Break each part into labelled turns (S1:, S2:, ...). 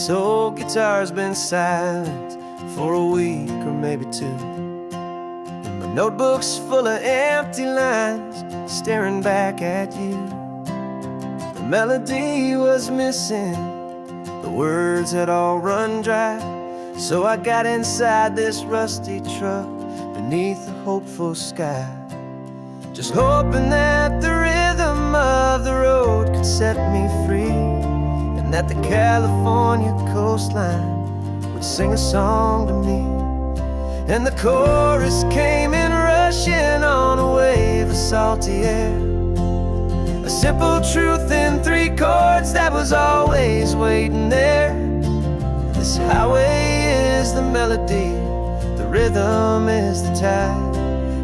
S1: This old guitar's been silent for a week or maybe two, and my notebook's full of empty lines staring back at you. The melody was missing, the words had all run dry, so I got inside this rusty truck beneath a hopeful sky, just hoping that the rhythm of the road could set me free, and that the California coastline would sing a song to me. And the chorus came in rushing on a wave of salty air, a simple truth in 3 chords that was always waiting there. This highway is the melody, the rhythm is the tide,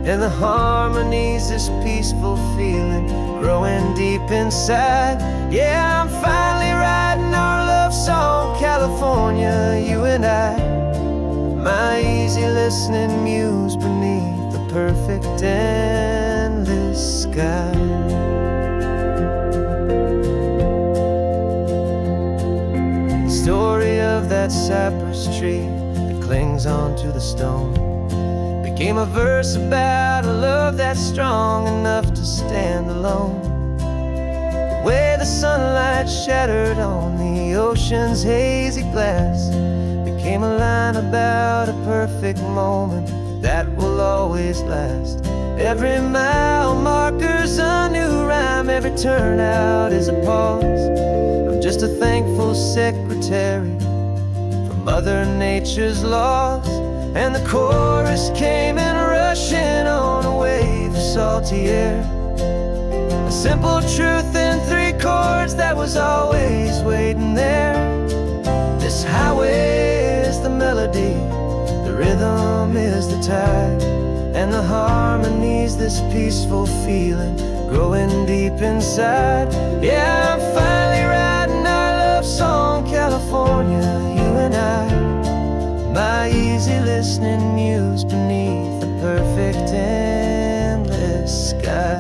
S1: and the harmony's this peaceful feeling growing deep inside. Yeah, I'm finally writing our love song, California, you and I, my easy listening muse beneath the perfect endless sky. Story of that cypress tree that clings onto the stone became a verse about a love that's strong enough to stand alone. The way the sunlight shattered on the ocean's hazy glass became a line about a perfect moment that will always last. Every mile marker's a new rhyme, every turnout is a pause. I'm just a thankful secretary for Mother Nature's laws. And the chorus came in rushing on a wave of salty air, a simple truth in 3 chords that was always waiting there. This highway is the melody, the rhythm is the tide, and the harmony's this peaceful feeling growing deep inside. Yeah, I'm finally writing our love song, California, you and I, my easy listening muse beneath the perfect endless sky.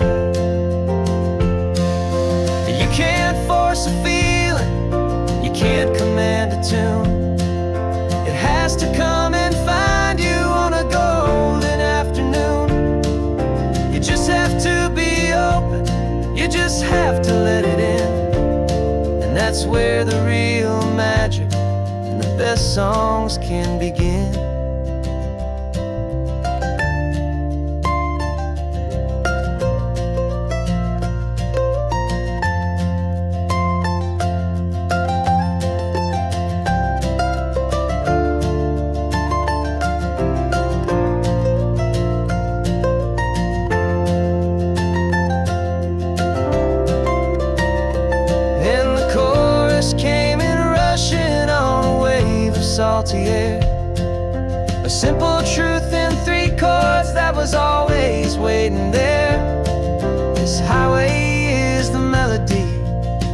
S1: You can't force a feeling, you can't command a tune. It has to come and find you on a golden afternoon. You just have to be open, you just have to let it in, and that's where the real magic, the best songs can begin. And the chorus came in rushing on a wave of salty air, a simple truth in 3 chords that was always waiting there. This highway is the melody,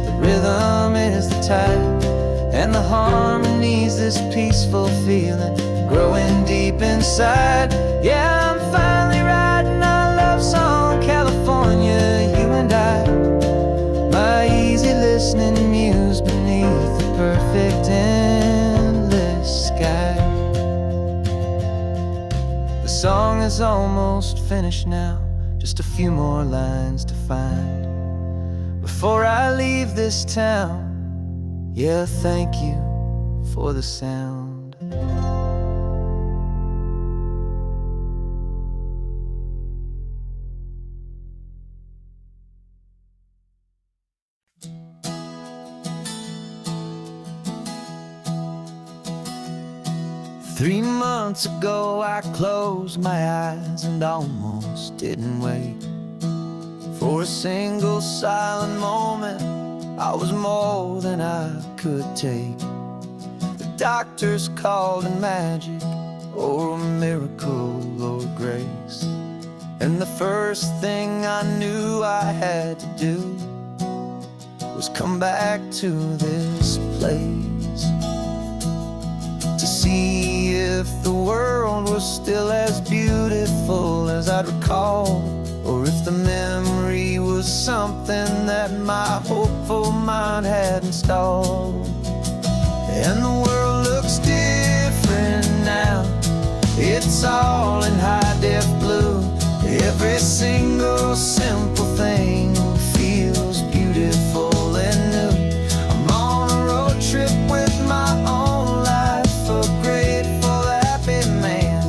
S1: the rhythm is the tide, and the harmony's this peaceful feeling growing deep inside. Yeah, I'm finally writing our love song, California, you and I, my easy listening muse beneath the perfect endless sky. The song is almost finished now, just a few more lines to find before I leave this town. Yeah, thank you for the sound. 3 months ago I closed my eyes and almost didn't wake for a single silent moment. I was more than I could take. The doctors called it magic, or a miracle, or grace, and the first thing I knew I had to do was come back to this place to see if the world was still as beautiful as I'd recall, or if the memory was something that my hopeful mind had installed. and the world looks different now. It's all in high-def blue. Every single simple thing feels beautiful and new. I'm on a road trip with my own life, a grateful, happy man,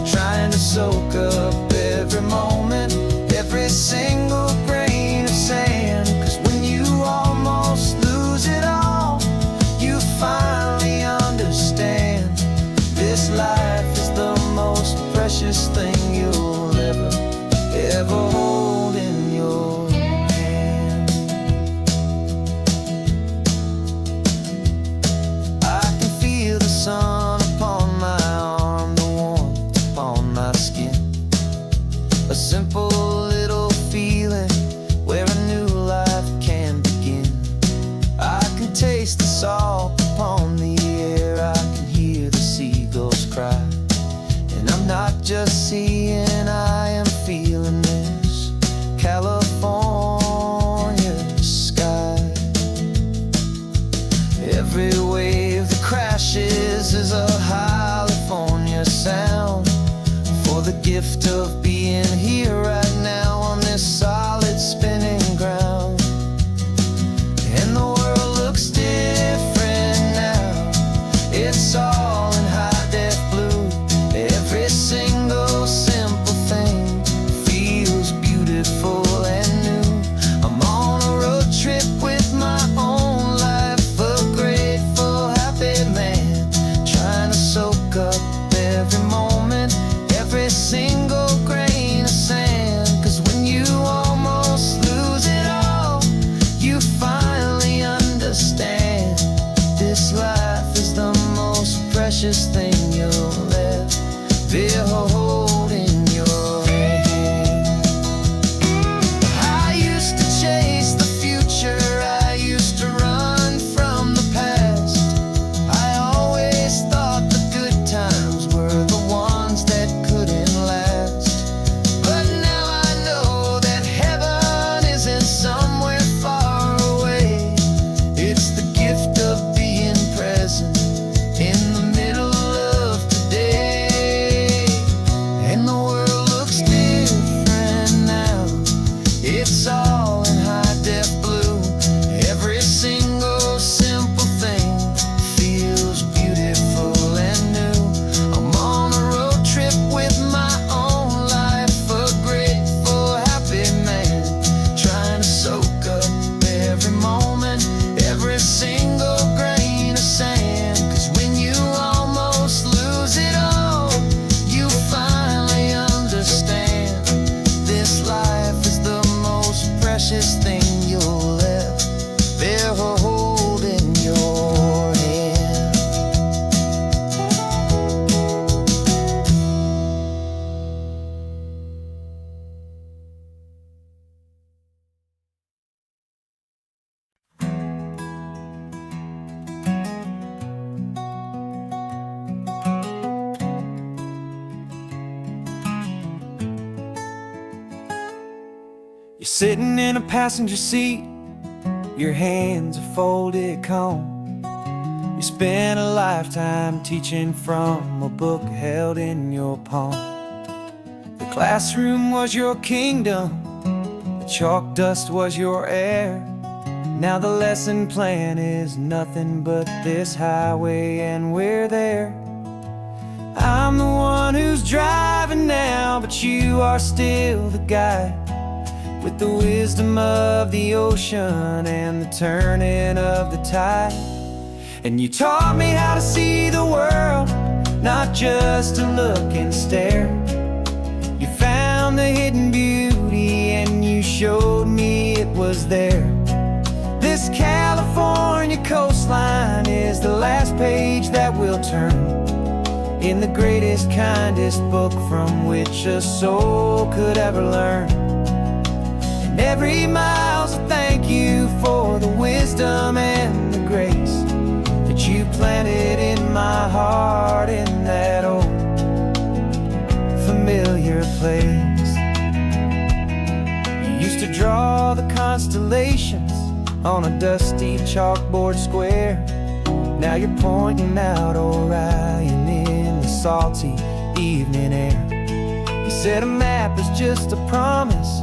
S1: trying to soak up every moment, every single grain of sand. 'Cause when you almost lose it all, you finally understand this life is the most precious thing you'll ever hold in your hand. I can feel the sun upon my arm, the warmth upon my skin, a simple little feeling where a new life can begin. I can taste the salt upon the air, I can hear the seagulls cry, and I'm not just seeing, I am feeling this California sky. Every wave that crashes is a California sound, for the gift of being here right now on this solid spinning ground. And the world looks different now. It's all in high-def blue. Every single simple thing feels beautiful and new. I'm on a road trip with my own life, a grateful, happy man, trying to soak up every moment, every single grain of sand. 'Cause when you almost lose it all, you finally understand this life is the most precious thing you'll ever hold in your hand. I used to chase the future, I used to run from the past. I always thought the good times were the ones that couldn't last. But now I know that heaven isn't somewhere far away. It's the gift of being present in the middle of today. And the world looks different now. It's all in high-def blue. Every single simple thing feels beautiful and new. I'm on a road trip with my own life, a grateful, happy man, trying to soak up every moment, every single grain of sand. 'Cause when you almost lose it all, you finally understand this life is the most precious thing you'll ever hold in your hand. You're sitting in a passenger seat, your hands are folded calm. You spent a lifetime teaching from a book held in your palm. The classroom was your kingdom, the chalk dust was your air. Now the lesson plan is nothing but this highway, and we're there. I'm the one who's driving now, but you are still the guide, with the wisdom of the ocean and the turning of the tide. And you taught me how to see the world, not just to look and stare. You found the hidden beauty and you showed me it was there. This California coastline is the last page that we'll turn in the greatest, kindest book from which a soul could ever learn. And every mile's a thank you for the wisdom and the grace that you planted in my heart in that old familiar place. You used to draw the constellations on a dusty chalkboard square, Now you're pointing out Orion in the salty evening air. You said a map is just a promise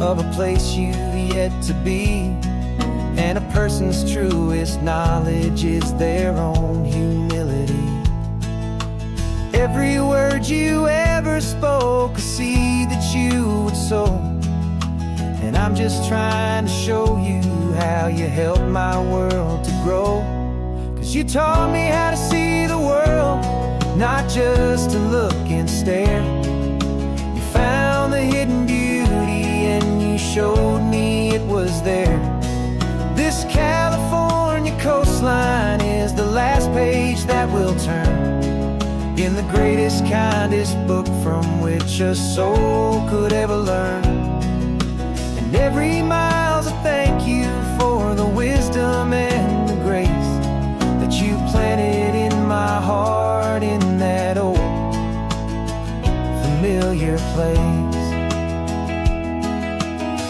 S1: of a place you've yet to be, and a person's truest knowledge is their own humility. Every word you ever spoke, a seed that you would sow, and I'm just trying to show you how you helped my world to grow. 'Cause you taught me how to see the world, not just to look and stare. You found the hidden beauty and you showed me it was there. This California coastline is the last page that we'll turn in the greatest, kindest book from which a soul could ever learn. And every mile's a thank you for the wisdom and the grace that you planted in my heart in that old familiar place.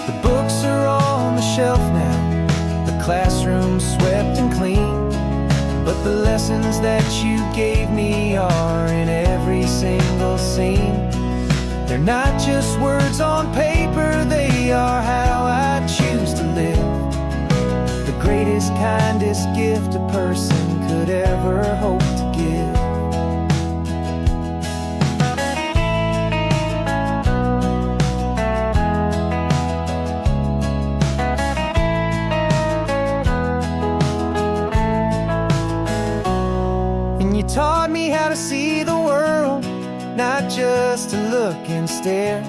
S1: The books are on the shelf now, the classroom swept and clean, but the lessons that you gave me are in every single scene. They're not just words on paper, they are how I choose to live. The greatest, kindest gift a person could ever hope to give. You taught me how to see the world, not just to look and stare.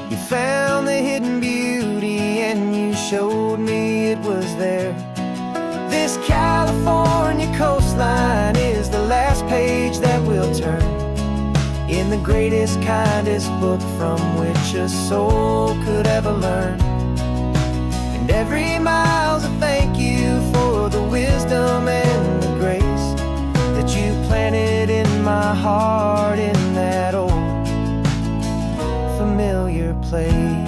S1: You found the hidden beauty and you showed me it was there. This California coastline is the last page that we'll turn in the greatest, kindest book from which a soul could ever learn. And every mile's a thank you for the wisdom and the grace that you planted in my heart in that old familiar place.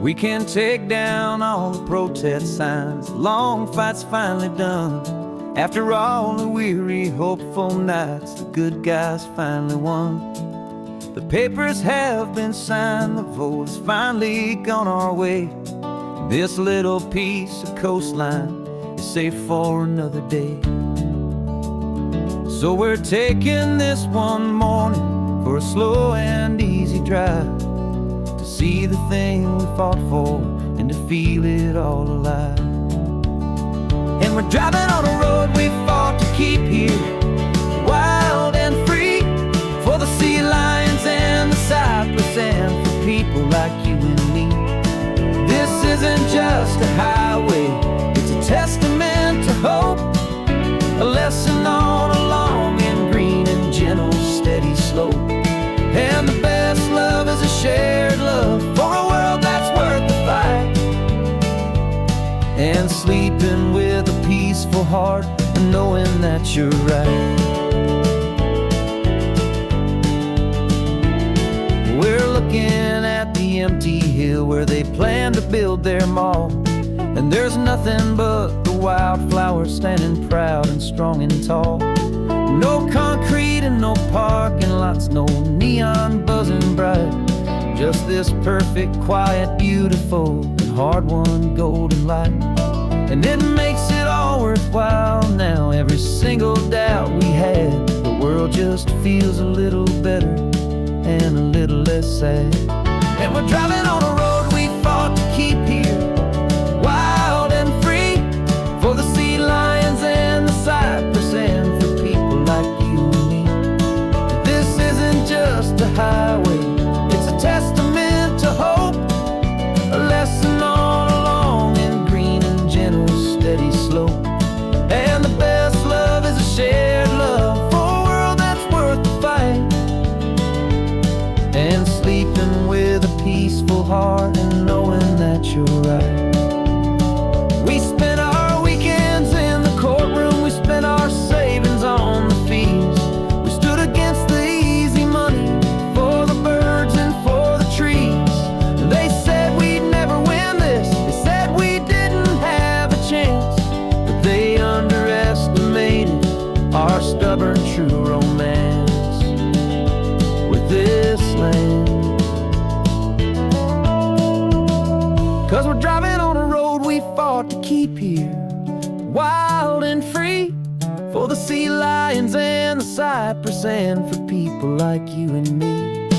S1: We can take down all the protest signs, long fight's finally done. After all the weary, hopeful nights, the good guys finally won. The papers have been signed, the vote's finally gone our way. This little piece of coastline is safe for another day. So we're taking this one morning for a slow and easy drive, to see the thing we fought for and to feel it all alive. And we're driving on a road we fought to keep here, wild and free, for the sea lions and the cypress and for people like you and me. This isn't just a highway, it's a testament to hope, a lesson on a long and green and gentle steady slope. And the best love is a shared love for a world that's worth the fight, and sleeping with a peaceful heart and knowing that you're right. We're looking at the empty hill where they plan to build their mall, and there's nothing but the wildflowers standing proud and strong and tall. No concrete and no parking lots, no neon buzzing bright, just this perfect, quiet, beautiful, and hard-won golden light. And it makes it all worthwhile now, every single doubt we had. The world just feels a little better and a little less sad. And we're driving on a road we fought to keep here, wild and free, for the sea lions and the cypress and for people like you and me. This isn't just a highway, it's a testament to hope, a lesson on a long and green and gentle steady slope. And the best love is a shared love for a world that's worth the fight, and sleeping with a peaceful heart wild and free, for the sea lions and the cypress, and for people like you and me.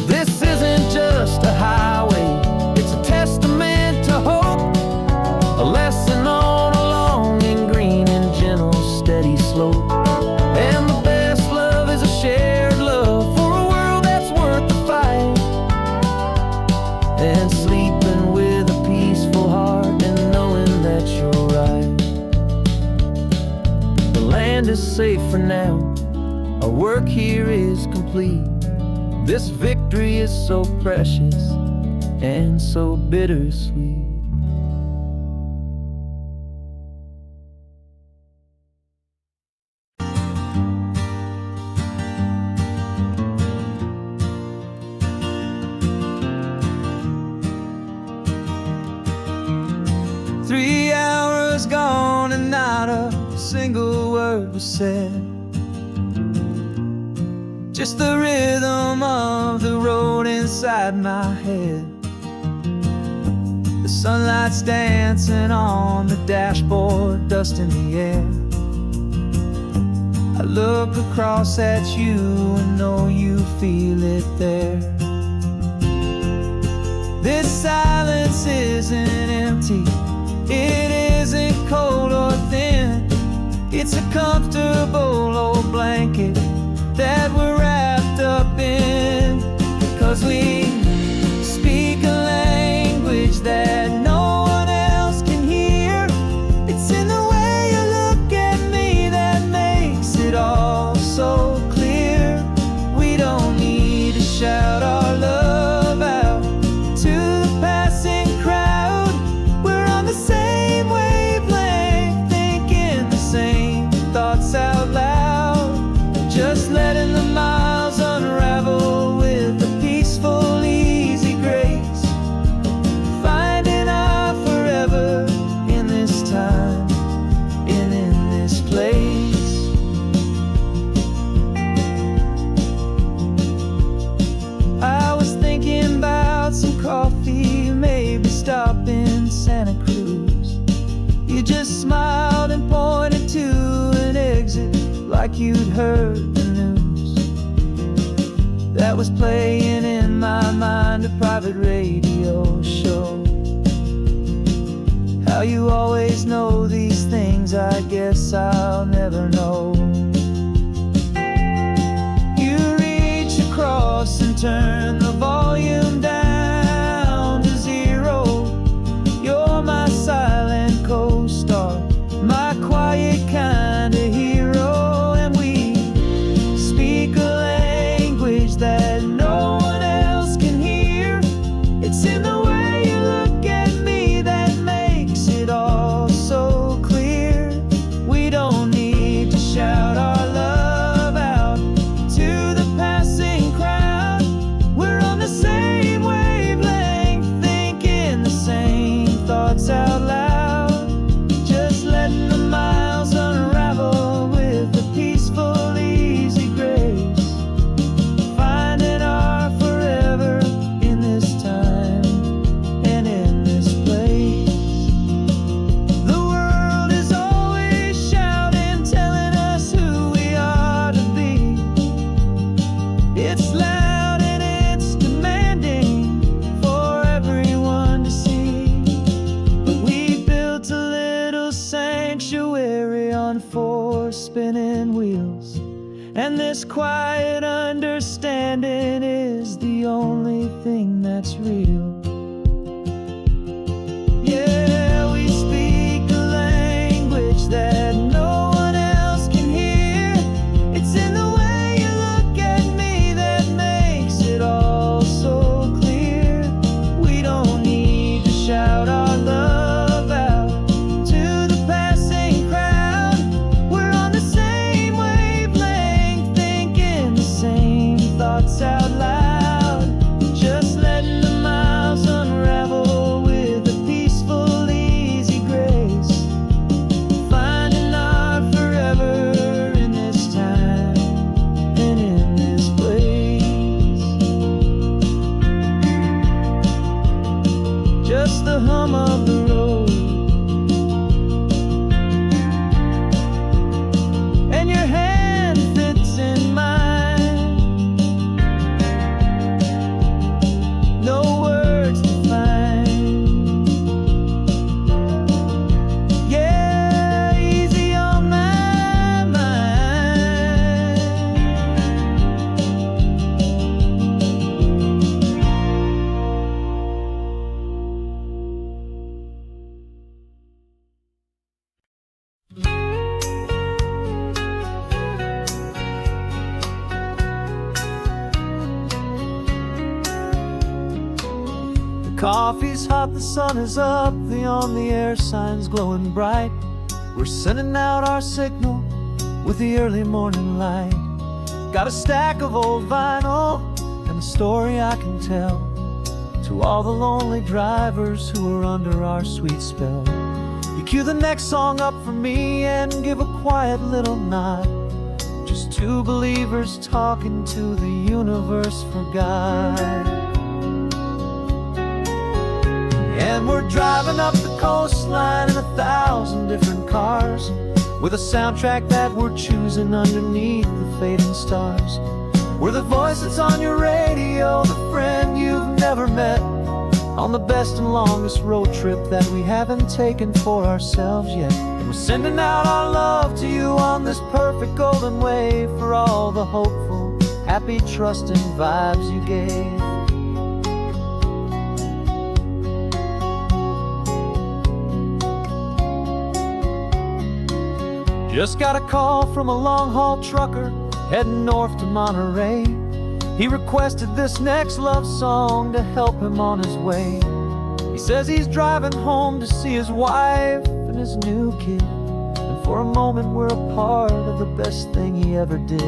S1: This isn't just a highway, it's a testament to hope, a lesson on a long and green and gentle steady slope. And the best love is a shared love for a world that's worth the fight, and sleeping with a peaceful heart and knowing that you're right. The land is safe for now, our work here is complete. This victory is so precious and so bittersweet.
S2: Three hours gone and not a single word was said. Just the rhythm of the road inside my head. The sunlight's dancing on the dashboard, dust in the air. I look across at you and know you feel it there. This silence isn't empty, it isn't cold or thin. It's a comfortable old blanket that we're wrapped up in, 'cause we speak a language that no one else can hear. It's in the way you look at me that makes it all so clear. We don't need to shout our love out to the passing crowd. We're on the same wavelength, thinking the same thoughts out loud, just letting the miles unravel with a peaceful, easy grace, finding our forever in this time and in this place. I was thinking about some coffee, maybe stop in Santa Cruz. You just smiled and pointed to an exit like you'd heard the news. That was playing in my mind, a private radio show. How you always know these things, I guess I'll never know. You reach across and turn the volume down to zero. You're my silent co-star, my quiet kind of hero. That no one else can hear. It's in the way you look at me that makes it all so clear. We don't need to shout our love out to the passing crowd. We're on the same wavelength, thinking the same thoughts out loud, just letting the miles unravel with a peaceful, easy grace. It's loud and it's demanding for everyone to see. But we built a little sanctuary on 4 spinning wheels, and this quiet understanding is the only thing that's real. Yeah, we speak a language that no one else can hear. It's in the way you look at me that makes it all so clear. We don't need to shout our love out to the passing crowd. We're on the same wavelength, thinking the same thoughts out loud, just letting the miles Coffee's hot, the sun is up, the on-the-air sign's glowing bright. We're sending out our signal with the early morning light. Got a stack of old vinyl and a story I can tell to all the lonely drivers who are under our sweet spell. You cue the next song up for me and give a quiet little nod. Just two believers talking to the universe for God. And we're driving up the coastline in 1,000 different cars, with a soundtrack that we're choosing underneath the fading stars. We're the voice that's on your radio, the friend you've never met, on the best and longest road trip that we haven't taken for ourselves yet. And we're sending out our love to you on this perfect golden wave for all the hopeful, happy, trusting vibes you gave. Just got a call from a long-haul trucker heading north to Monterey. He requested this next love song to help him on his way. He says he's driving home to see his wife and his new kid, and for a moment we're a part of the best thing he ever did.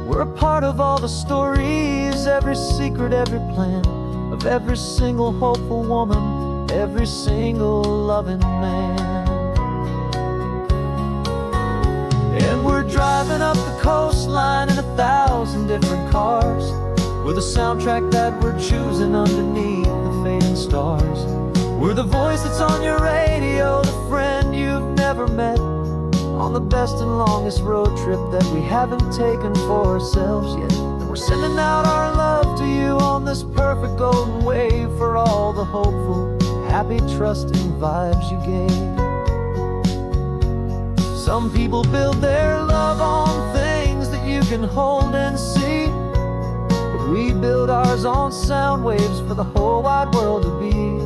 S2: We're a part of all the stories, every secret, every plan, of every single hopeful woman, every single loving man. And we're driving up the coastline in 1,000 different cars, with a soundtrack that we're choosing underneath the fading stars. We're the voice that's on your radio, the friend you've never met, on the best and longest road trip that we haven't taken for ourselves yet. And we're sending out our love to you on this perfect golden wave for all the hopeful, happy, trusting vibes you gave. Some people build their love on things that you can hold and see, but we build ours on sound waves for the whole wide world to be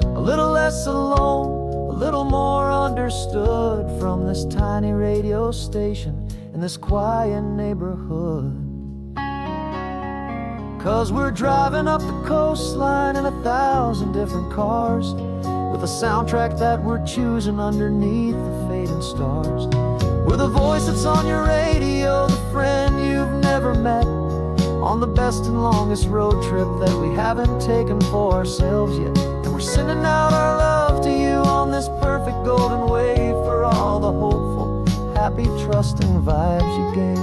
S2: a little less alone, a little more understood from this tiny radio station in this quiet neighborhood. 'Cause we're driving up the coastline in 1,000 different cars, with a soundtrack that we're choosing underneath the fading stars. We're the voice that's on your radio, the friend you've never met, on the best and longest road trip that we haven't taken for ourselves yet. And we're sending out our love to you on this perfect golden wave for all the hopeful, happy, trusting vibes you gave.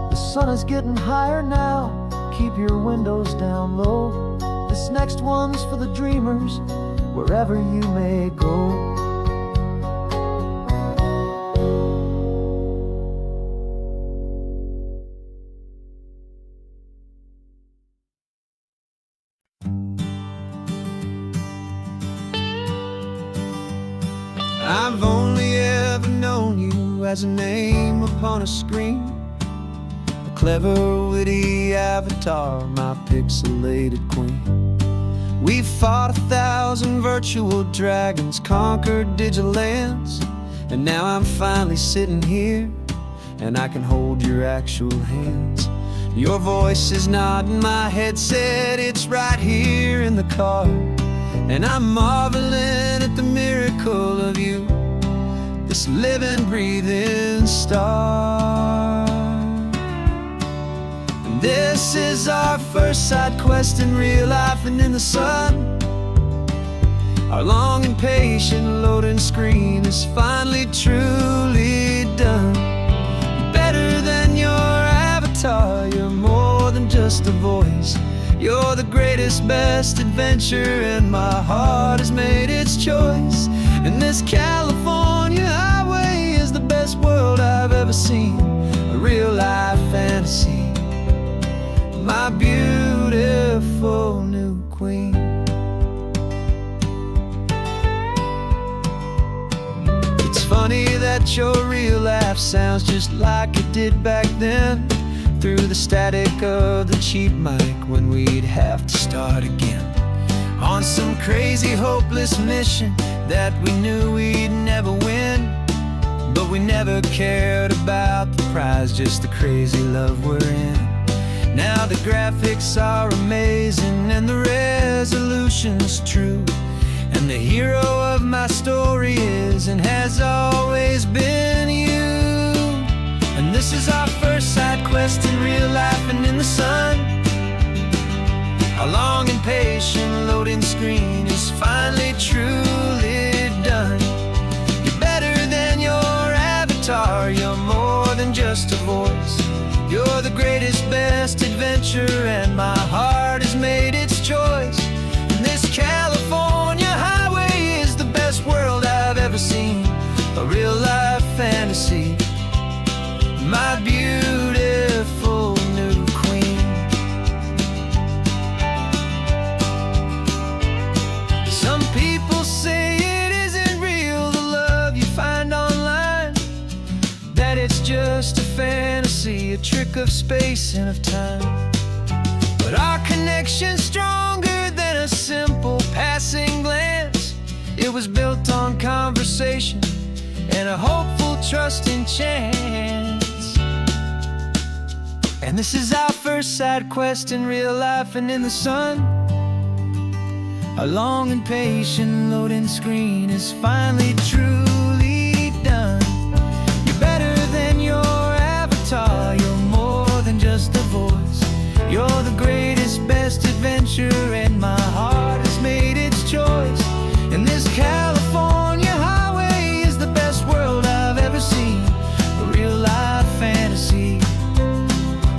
S2: The sun is getting higher now, keep your windows down low. This next one's for the dreamers, wherever you may go.
S1: I've only ever known you as a name upon a screen, clever, witty avatar, my pixelated queen. We've fought 1,000 virtual dragons, conquered digital lands, and now I'm finally sitting here, and I can hold your actual hands. Your voice is not in my headset, it's right here in the car, and I'm marveling at the miracle of you, this living, breathing star. This is our first side quest in real life and in the sun. Our long and patient loading screen is finally truly done. Better than your avatar, you're more than just a voice. You're the greatest, best adventure, and my heart has made its choice. And this California highway is the best world I've ever seen, a real life fantasy, my beautiful new queen. It's funny that your real laugh sounds just like it did back then, through the static of the cheap mic when we'd have to start again, on some crazy hopeless mission that we knew we'd never win.
S2: but we never cared about the prize, just the crazy love we're in. Now the graphics are amazing and the resolution's true, and the hero of my story is and has always been you. And this is our first side quest in real life and in the sun. Our long and patient loading screen is finally truly done. You're better than your avatar, you're more than just a voice. You're the greatest, best adventure, and my heart has made its choice. And this California highway is the best world I've ever seen, a real life fantasy, my beautiful new queen. Some people say it isn't real, the love you find online, that it's just a fantasy, a trick of space and of time. But our connection's stronger than a simple passing glance. It was built on conversation and a hopeful, trusting chance. And this is our first side quest in real life and in the sun. Our long and patient loading screen is finally truly done. You're better than your avatar, you're more than just a voice. You're the greatest, best adventure, and my heart has made its choice. And this California highway is the best world I've ever seen, a real life fantasy,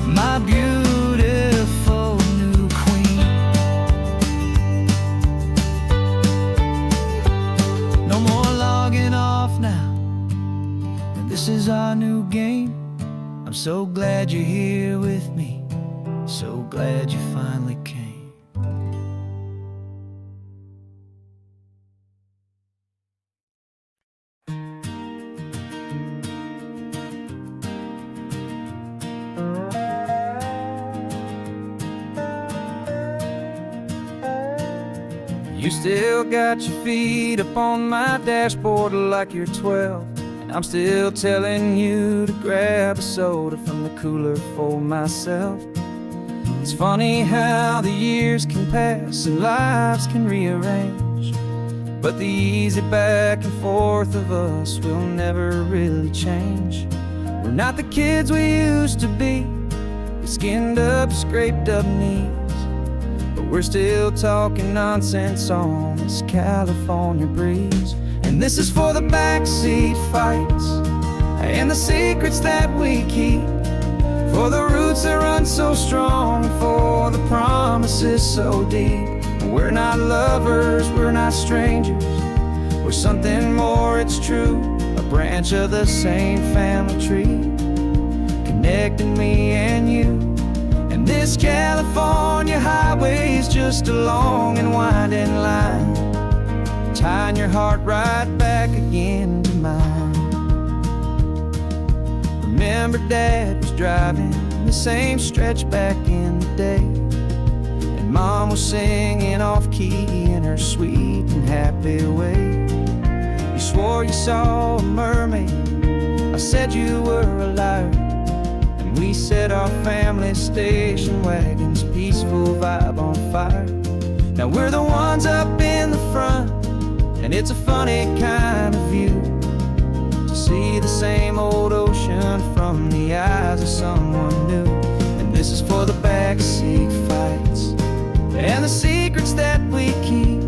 S2: my beautiful new queen. No more logging off now, and this is our new game. I'm so glad you're here with me, so glad you finally came.
S3: You still got your feet up on my dashboard like you're 12, and I'm still telling you to grab a soda from the cooler for myself. It's funny how the years can pass and lives can rearrange, but the easy back and forth of us will never really change. We're not the kids we used to be, with skinned up, scraped up knees, but we're still talking nonsense on this California breeze. And this is for the backseat fights and the secrets that we keep, for the roots that run so strong, for the promises so deep. We're not lovers, we're not strangers, we're something more, it's true, a branch of the same family tree, connecting me and you. And this California highway is just a long and winding line, tying your heart right back again to mine. Remember Dad was driving the same stretch back in the day, and Mom was singing off-key in her sweet and happy way. You swore you saw a mermaid, I said you were a liar, and we set our family station wagon's peaceful vibe on fire. Now we're the ones up in the front, and it's a funny kind of view to see the same old ocean from the eyes of someone new. And this is for the backseat fights and the secrets that we keep,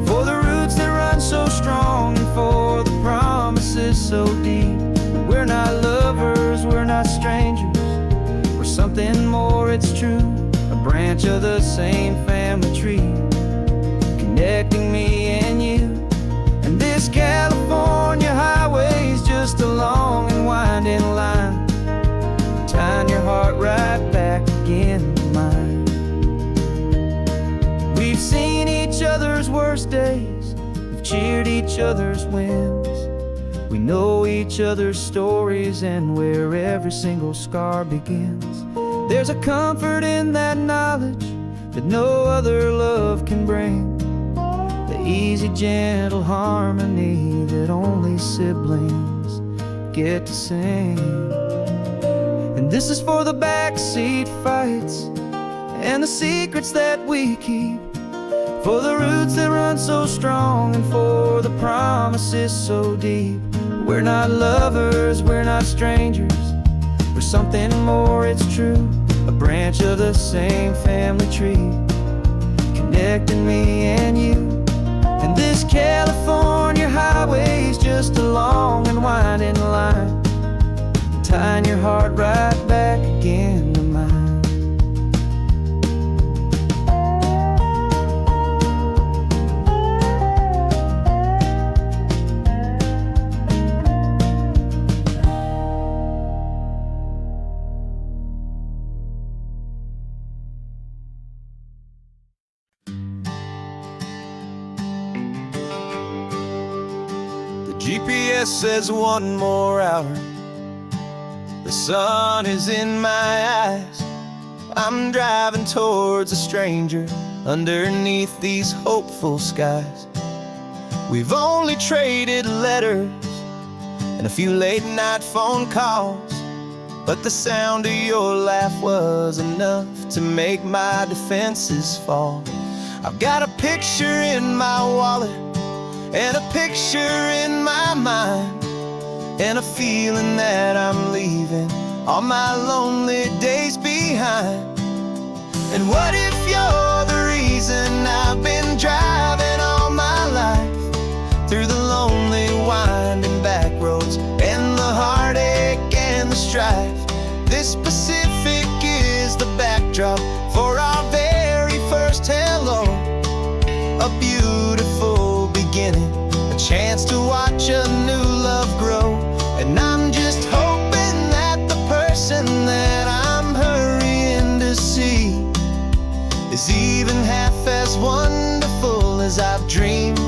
S3: for the roots that run so strong, and for the promises so deep. We're not lovers, we're not strangers, we're something more, it's true, a branch of the same family tree, connecting me and you. And this California highway is just a long and winding line, tying your heart right back again to mine. We've seen each other's worst days, we've cheered each other's wins, we know each other's stories and where every single scar begins. There's a comfort in that knowledge that no other love can bring, the easy, gentle harmony that only siblings get to sing. And this is for the backseat fights and the secrets that we keep, for the roots that run so strong and for the promises so deep. We're not lovers, we're not strangers, we're something more, it's true. A branch of the same family tree, connecting me and you. And this California highway's just a long and winding line, tying your heart right back again to mine.
S1: GPS says one more hour. The sun is in my eyes. I'm driving towards a stranger underneath these hopeful skies. We've only traded letters and a few late night phone calls, but the sound of your laugh was enough to make my defenses fall. I've got a picture in my wallet and a picture in my mind, and a feeling that I'm leaving all my lonely days behind. And what if you're the reason I've been driving all my life, through the lonely winding back roads and the heartache and the strife? This Pacific is the backdrop for our very first hello, a beautiful beginning, a chance to watch a new love grow. And I'm just hoping that the person that I'm hurrying to see is even half as wonderful as I've dreamed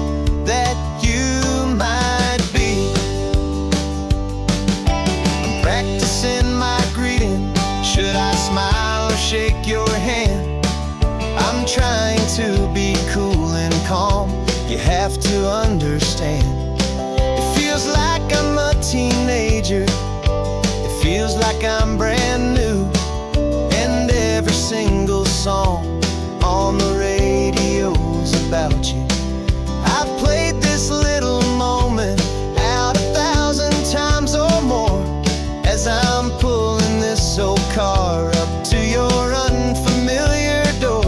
S1: that you might be. I'm practicing my greeting. Should I smile or shake your hand? I'm trying to be cool and calm. You have to understand. It feels like I'm a teenager. It feels like I'm brand new. And every single song on the radio's about you. I've played this little moment out 1,000 times or more, as I'm pulling this old car up to your unfamiliar door.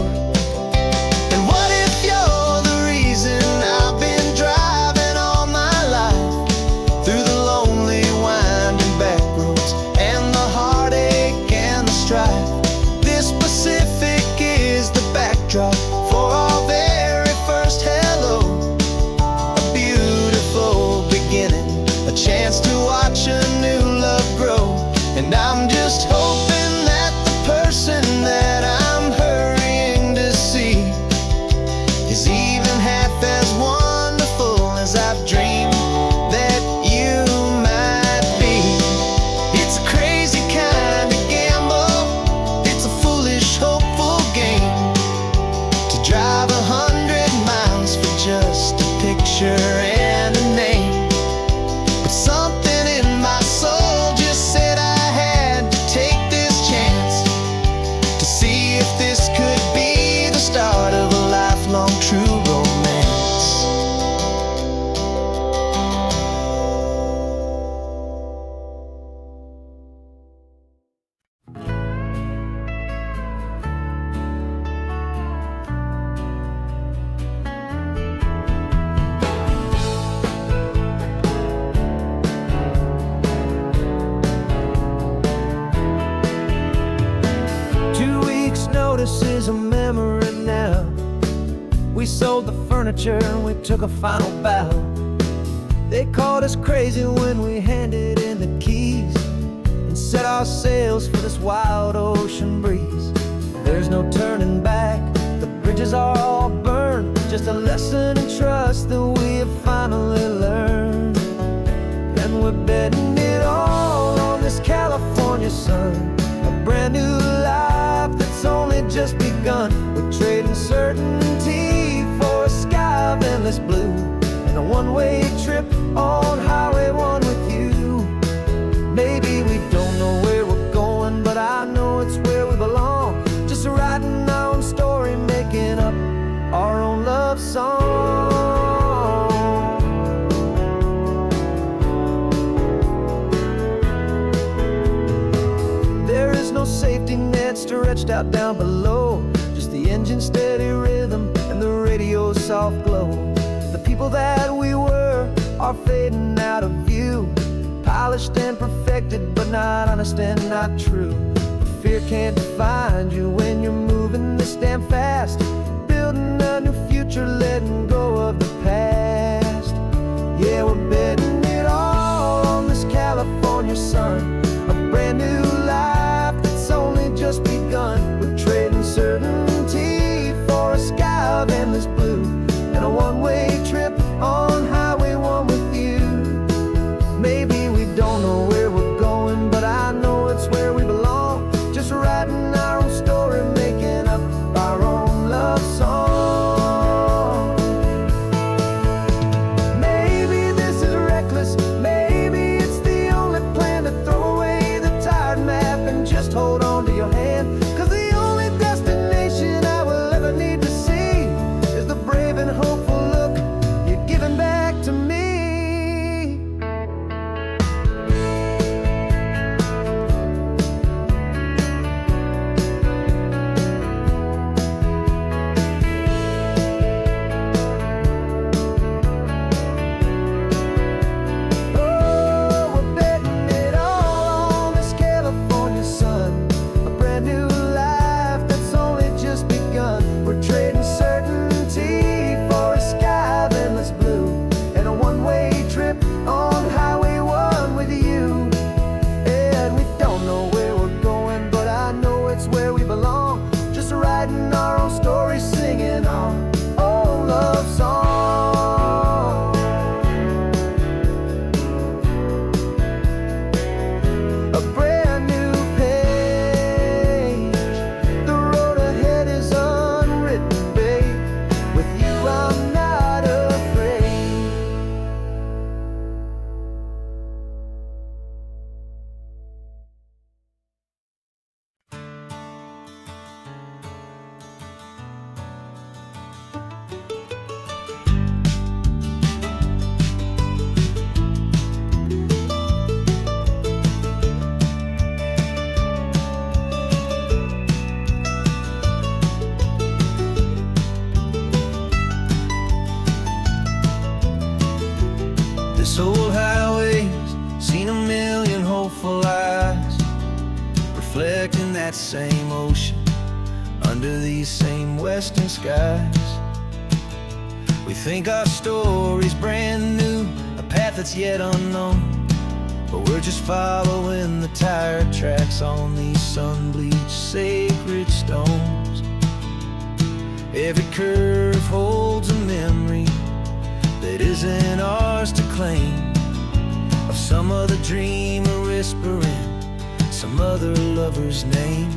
S1: And what if you're the reason I've been driving all my life, through the lonely winding back roads and the heartache and the strife? This Pacific is the backdrop for our very first hello, a beautiful beginning, a chance to watch a new love grow. And I'm just hoping that the person that I'm hurrying to see is even half as wonderful as I've dreamed that you might be. It's a crazy kind of gamble, it's a foolish, hopeful game, to drive 100 miles for just a picture and a name. But something in my soul just said I had to take this chance, to see if this could be the start of a lifelong true romance. Notice is a memory now. We sold the furniture and we took a final bow. They called us crazy when we handed in the keys and set our sails for this wild ocean breeze. There's no turning back, the bridges are all burned, just a lesson in trust that we have finally learned. And we're betting it all on this California sun, a brand new life that's only just begun. We're trading certainty for a sky of endless blue, and a one-way trip on Highway 1 with you. stretched out down below. Just the engine's steady rhythm and the radio's soft glow. The people that we were are fading out of view, polished and perfected, but not honest and not true. Fear can't define you when you're moving this damn fast, building a new future, letting go of the past. Yeah, we're betting it all on this California sun, a brand new life that's only just begun. We're trading certainty for a sky of endless blue, and a one-way trip on Highway 1 with you. Maybe we don't know where we're going, but I know it's where we belong. Just writing our own story, making up our own love song. Maybe this is reckless, maybe it's the only plan to throw away the tired map and just hold on to your hand. 'Cause the only destination I will ever need to see is the brave and hopeful look you're giving back to me. This old highway's seen a million hopeful eyes, reflecting that same ocean under these same western skies. We think our story's brand new, a path that's yet unknown, but we're just following the tired tracks on these sun-bleached sacred stones. Every curve holds a memory that isn't ours to claim, of some other dreamer whispering some other lover's name.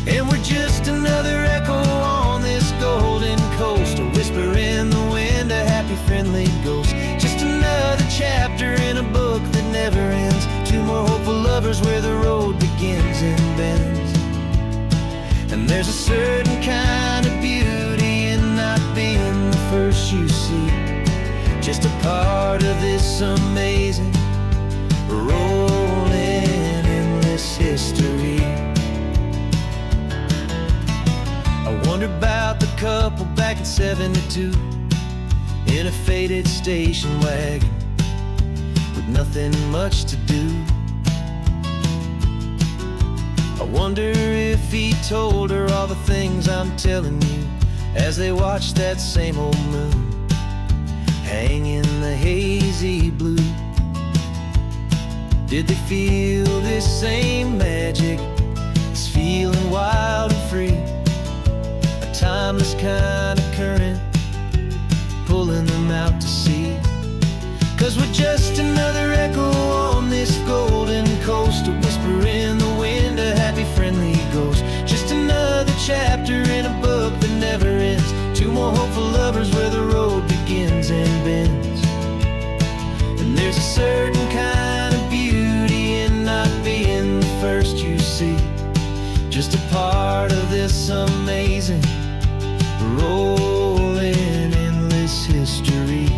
S1: And we're just another echo on this golden coast, a whisper in the wind, a happy friendly ghost. Just another chapter in a book that never ends, two more hopeful lovers where the road begins and bends. And there's a certain kind of beauty in not being the first you see, just a part of this amazing, rolling, endless history. I wonder about the couple back in '72 in a faded station wagon with nothing much to do. I wonder if he told her all the things I'm telling you as they watched that same old moon hang in the hazy blue. Did they feel this same magic, this feeling wild and free, a timeless kind of current pulling them out to sea? 'Cause we're just another echo on this golden coast, a whisper in the wind, a happy friendly ghost. Just another chapter in a book that never ends, two more hopeful lovers where the road begins and bends. And there's a certain kind of beauty in not being the first you see, just a part of this amazing, rolling, endless history.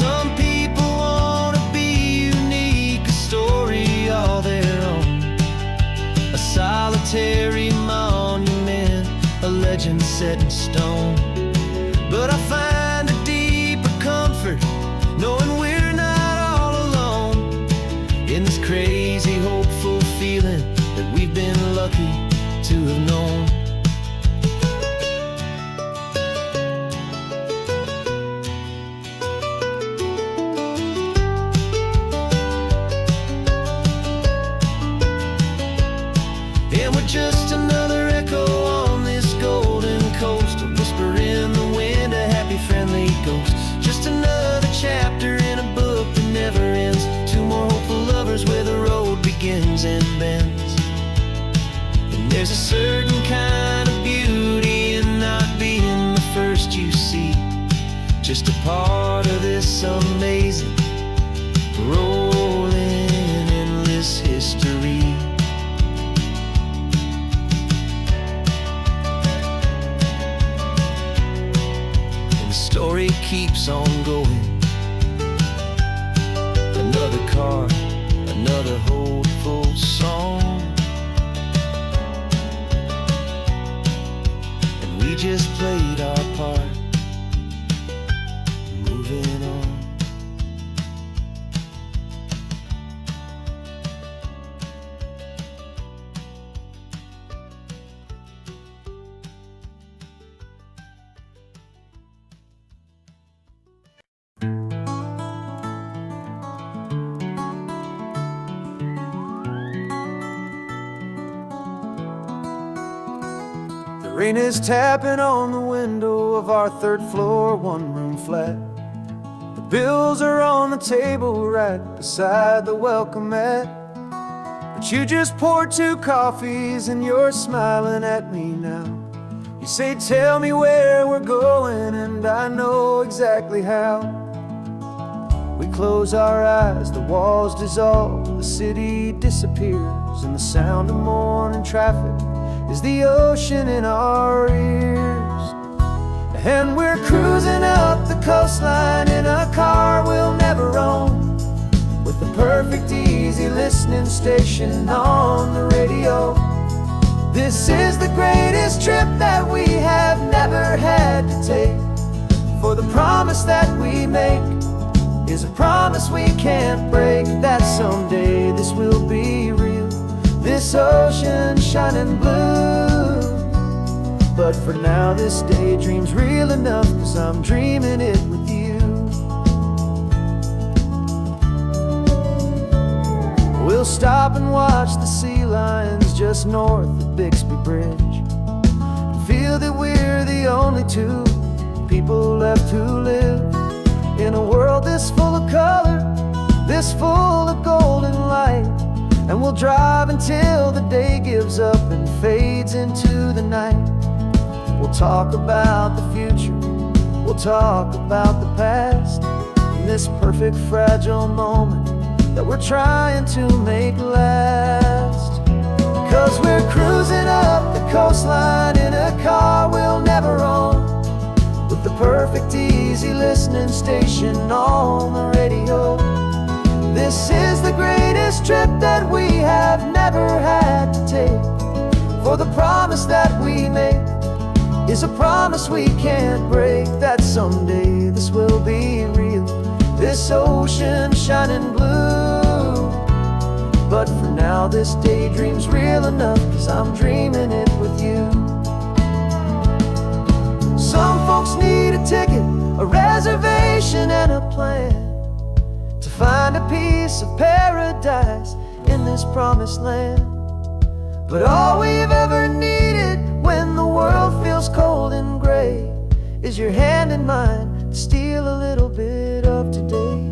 S1: Some people wanna be unique, a story all their own, set in stone. But I find a deeper comfort knowing we're not all alone in this crazy, hopeful feeling that we've been lucky to have known. And we're just another echo on this golden coast, a whisper in the wind, a happy, friendly ghost. Just another chapter in a book that never ends. Two more hopeful lovers where the road begins and bends. And there's a certain kind of beauty in not being the first you see, just a part of this amazing, rolling, endless history. Story keeps on going. Another car, another hopeful song, and we just played our part, moving on.
S3: Rain is tapping on the window of our third floor, one-room flat. The bills are on the table right beside the welcome mat. But you just poured 2 coffees and you're smiling at me now. You say, tell me where we're going, and I know exactly how. We close our eyes, the walls dissolve, the city disappears, and the sound of morning traffic is the ocean in our ears. And we're cruising up the coastline in a car we'll never own, with the perfect easy listening station on the radio. This is the greatest trip that we have never had to take, for the promise that we make is a promise we can't break, that someday this will be real, this ocean shining blue. But for now this daydream's real enough, 'cause I'm dreaming it with you. We'll stop and watch the sea lions just north of Bixby Bridge, feel that we're the only 2 people left who live in a world this full of color, this full of golden light. And we'll drive until the day gives up and fades into the night. We'll talk about the future, we'll talk about the past, in this perfect fragile moment that we're trying to make last. 'Cause we're cruising up the coastline in a car we'll never own, with the perfect easy listening station on the radio. This is the greatest trip that we have never had to take, for the promise that we make is a promise we can't break, that someday this will be real, this ocean shining blue. But for now this daydream's real enough, 'cause I'm dreaming it with you. Some folks need a ticket, a reservation and a plan to find a piece of paradise in this promised land. But all we've ever needed when the world feels cold and gray is your hand in mine to steal a little bit of today.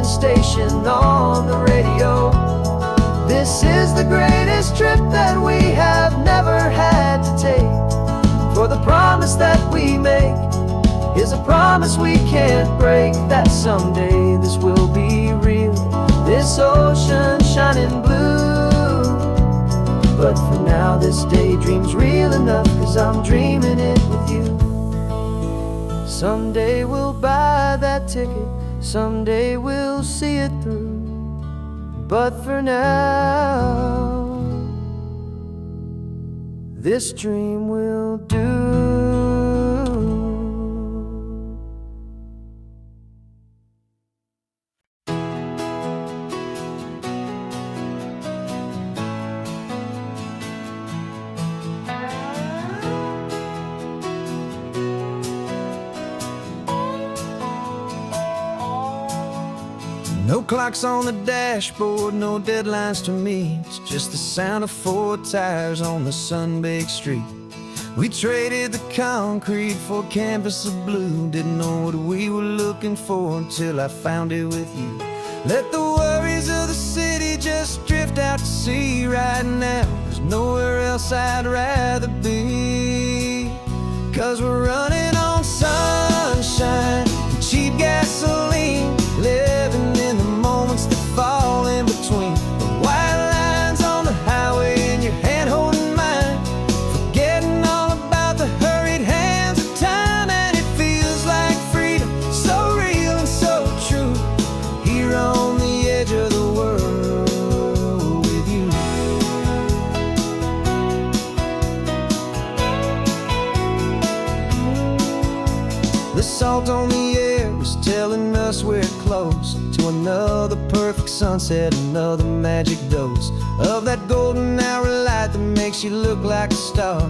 S3: Station on the radio. This is the greatest trip that we have never
S1: ever had to take. For the promise that we make is a promise we can't break, that someday this will be real, this ocean shining blue. But for now this daydream's real enough, 'cause I'm dreaming it with you. Someday we'll buy that ticket, someday we'll see it through. But for now, this dream will do.
S3: No clocks on the dashboard, no deadlines to meet. It's just the sound of 4 tires on the sun-baked street. We traded the concrete for a canvas of blue. Didn't know what we were looking for until I found it with you. Let the worries of the city just drift out to sea right now. There's nowhere else I'd rather be. 'Cause we're running on sunshine and cheap gasoline, living in the moments that fall in between. The white lines on the highway and your hand holding mine, forgetting all about the hurried hands of time. And it feels like freedom, so real and so true, here on the edge of the world with you. The salt on the air is telling us we're close to another perfect sunset, another magic dose of that golden hour light that makes you look like a star,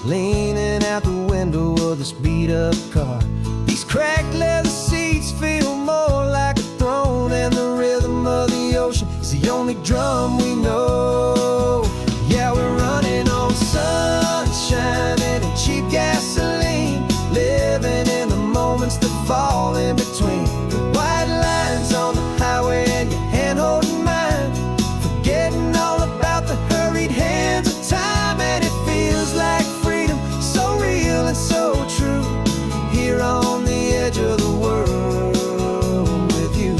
S3: leaning out the window of this beat-up car. These cracked leather seats feel more like a throne, and the rhythm of the ocean is the only drum we know. Yeah, we're running on sunshine and cheap gasoline, living in the moments that fall in between. The white lines on the highway and your hand holding mine, forgetting all about the hurried hands of time. And it feels like freedom, so real and so true, here on the edge of the world with you.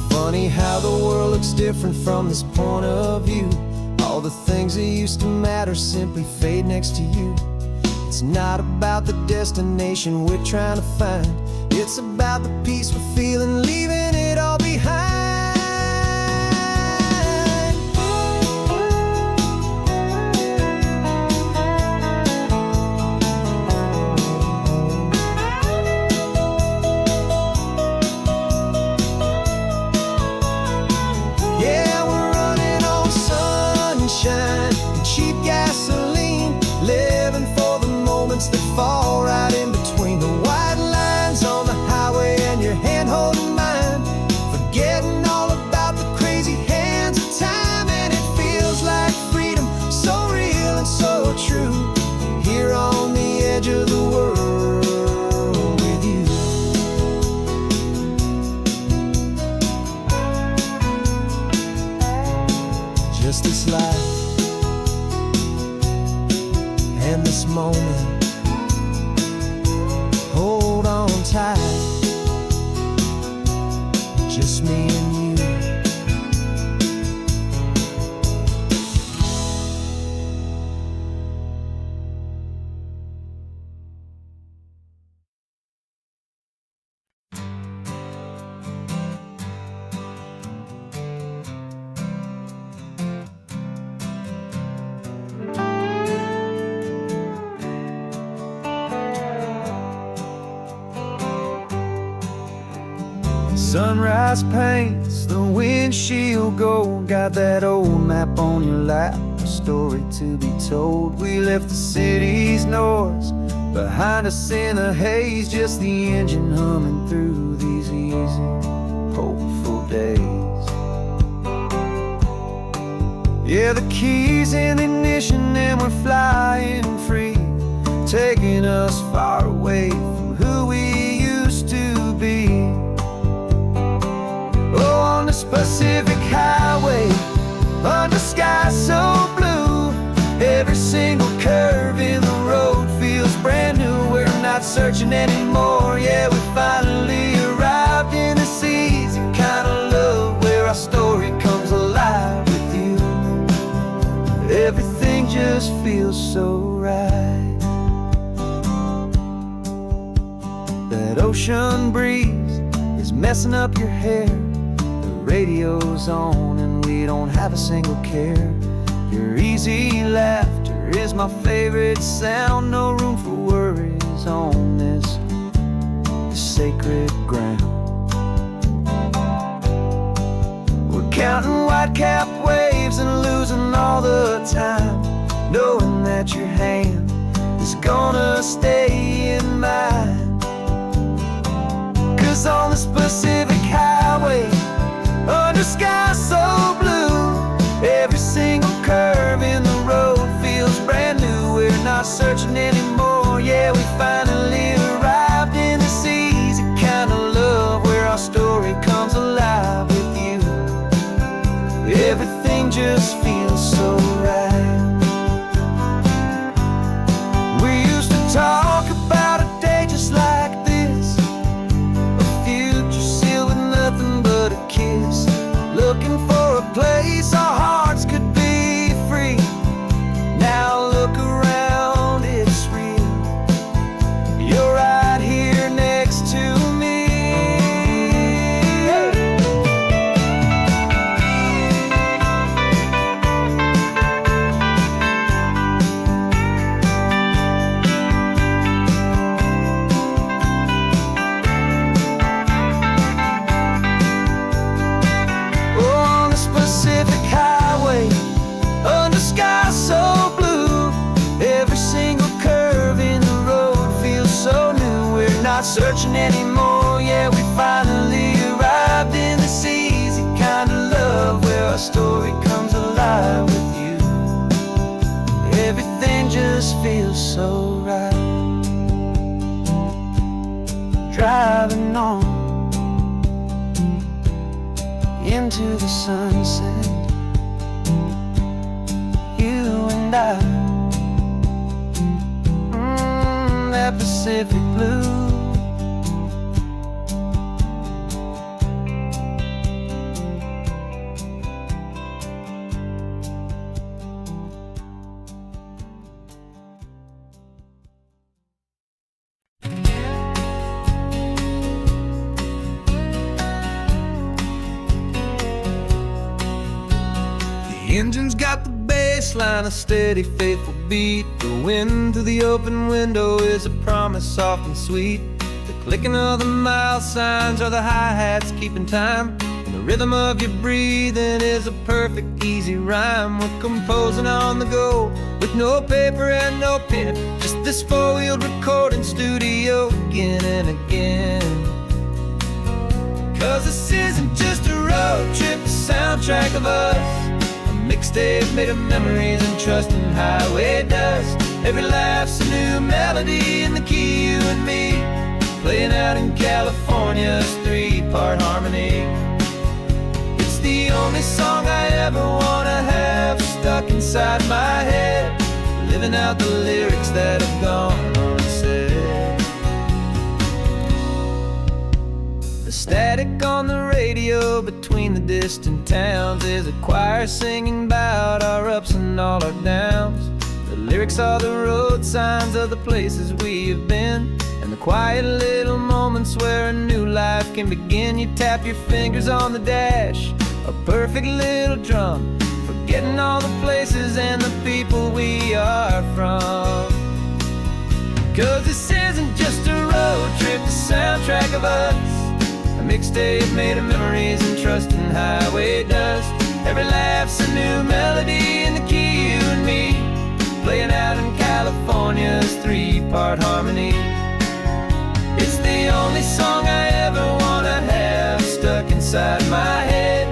S3: Funny how the world looks different from this point of view. All the things that used to matter simply fade next to you. It's not about the destination we're trying to find, it's about the peace we're feeling, leaving it all behind. Yeah, we're running on sunshine and cheap gasoline, living for the moments that fall right in between. The white lines on the highway and your hand holding mine, forgetting all about the crazy hands of time. And it feels like freedom, so real and so true, here on the edge of the world with you. Just this life and this moment, hold on tight, just me and you. Sunrise paints the windshield gold, got that old map on your lap, a story to be told. We left the city's noise behind us in the haze, just the engine humming through these easy, hopeful days. Yeah, the keys in the ignition and we're flying free, taking us far away from who we used to be. Oh, on this Pacific highway, under skies
S2: searching anymore. Yeah, we finally arrived in this easy kind of love where our story comes alive with you. Everything just feels so right. That ocean breeze is messing up your hair. The radio's on and we don't have a single care. Your easy laughter is my favorite sound. No room for worries on this sacred ground. We're counting white-capped waves and losing all the time, knowing that your hand is gonna stay in mine. 'Cause on this Pacific highway, under sky so blue, every single curve in the road feels brand new. We're not searching anymore. Yeah, we finally arrived in this easy kind of love where our story comes alive with you. Everything just feels so right. We used to talk about a day just like this, a future sealed with nothing but a kiss, looking for a place our hearts could be free. Now look around, it's real. You're right here next to me. On this Pacific highway, under sky so blue, every single curve in the road feels so new. We're not searching anymore. Yeah, we finally arrived in this easy kind of love where our story comes alive with you. Everything just feels so right. Driving on into the sunset, you and I, that Pacific blue.
S3: The engine's got the bass line, a steady, faithful beat. The wind through the open window is a promise soft and sweet. The clicking of the mile signs are the hi-hats keeping time, and the rhythm of your breathing is a perfect, easy rhyme. We're composing on the go with no paper and no pen, just this four-wheeled recording studio again and again. 'Cause this isn't just a road trip, the soundtrack of us, mixtape made of memories and trust in highway dust. Every laugh's a new melody in the key, you and me, playing out in California's three-part harmony. It's the only song I ever wanna have stuck inside my head, living out the lyrics that have gone unsaid. The static on the radio between the distant towns is a choir singing about our ups and all our downs. The lyrics are the road signs of the places we have been, and the quiet little moments where a new life can begin. You tap your fingers on the dash, a perfect little drum, forgetting all the places and the people we are from. 'Cause this isn't just a road trip, the soundtrack of us, a mixtape made of memories and trust in highway dust. Every laugh's a new melody in the key, you and me, playing out in California's three-part harmony. It's the only song I ever wanna have stuck inside my head,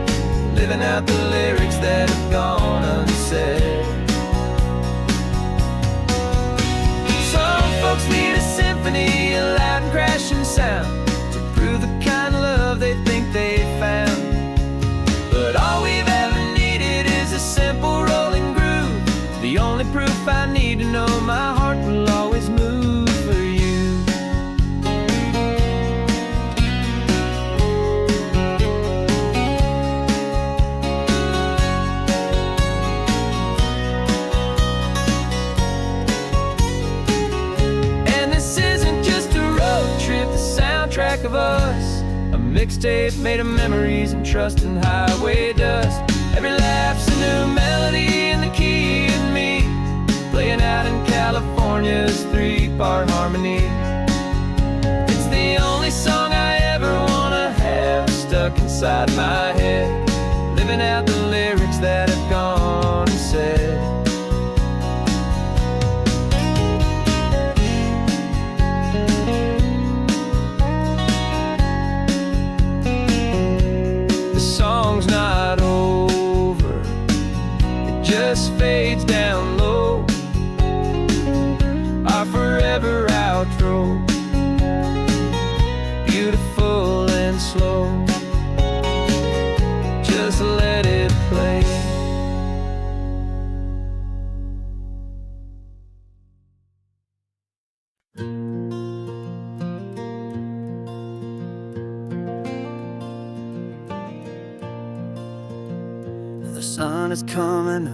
S3: living out the lyrics that have gone unsaid. Some folks need a symphony, a loud and crashing sound, to prove the kind of love they think they found. But all we've ever needed is a simple rolling groove, the only proof I need to know my heart will always move for you.
S2: of us. A mixtape made of memories and trust in highway dust. Every lapse a new melody in the key and me, playing out in California's three-part harmony. It's the only song I ever wanna have stuck inside my head, living out the lyrics that have gone and said. The song's not over, it just fades down low. Our forever outro, beautiful and slow. Just let it play.
S1: The sun is coming up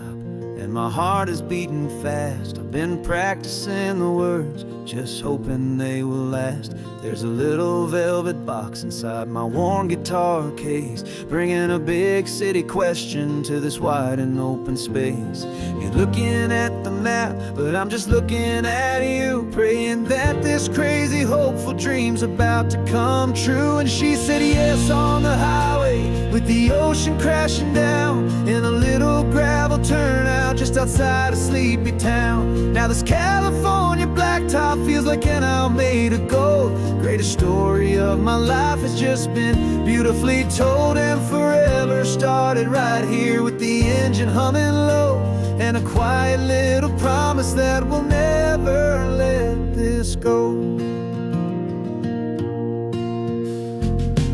S1: and my heart is beating fast. I've been practicing the words, just hoping they will last. There's a little velvet box inside my worn guitar case, bringing a big city question to this wide and open space. You're looking at the map, but I'm just looking at you, praying that this crazy hopeful dream's about to come true. And she said yes on the highway, with the ocean crashing down in a little gravel turnout just outside a sleepy town. Now this California blacktop feels like an owl made of gold. Greatest story of my life has just been beautifully told, and forever started right here with the engine humming low, and a quiet little promise that we'll never let this go.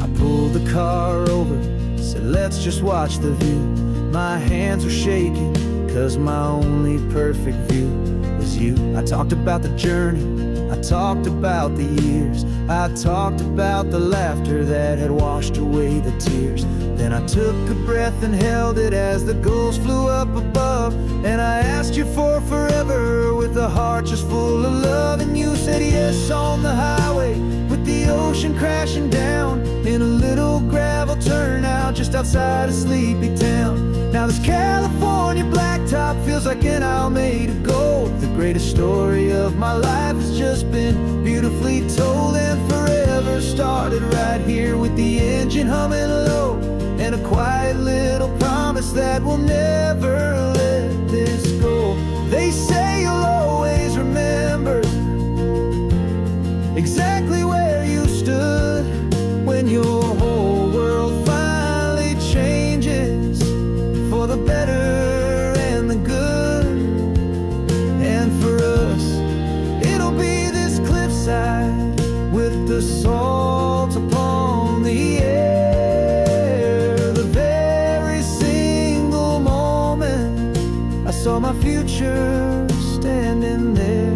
S1: I pulled the car over, said let's just watch the view. My hands were shaking, cause my only perfect view was you. I talked about the journey, I talked about the years, I talked about the laughter that had washed away the tears. Then I took a breath and held it as the gulls flew up above, and I asked you for forever with a heart just full of love. And you said yes on the highway, with the ocean crashing down in a little gravel turnout just outside a sleepy town. Now this California blacktop feels like an owl made of gold. The greatest story of my life has just been beautifully told, and forever started right here with the engine humming low, and a quiet little promise that we'll never let this go. They say you'll always remember exactly where you stood when your whole world finally changes for the better and the good. And for us, it'll be this cliffside with the salt upon the air. The very single moment I saw my future standing there.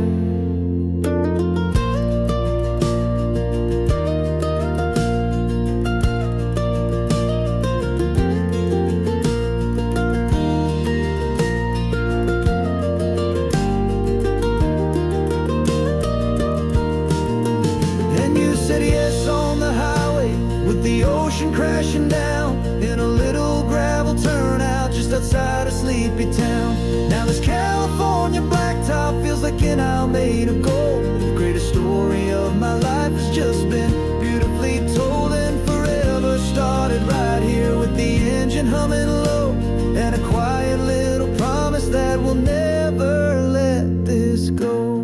S1: Crashing down in a little gravel turnout just outside a sleepy town. Now this California blacktop feels like an owl made of gold. The greatest story of my life has just been beautifully told, and forever started right here with the engine humming low, and a quiet little promise that we'll never let this go.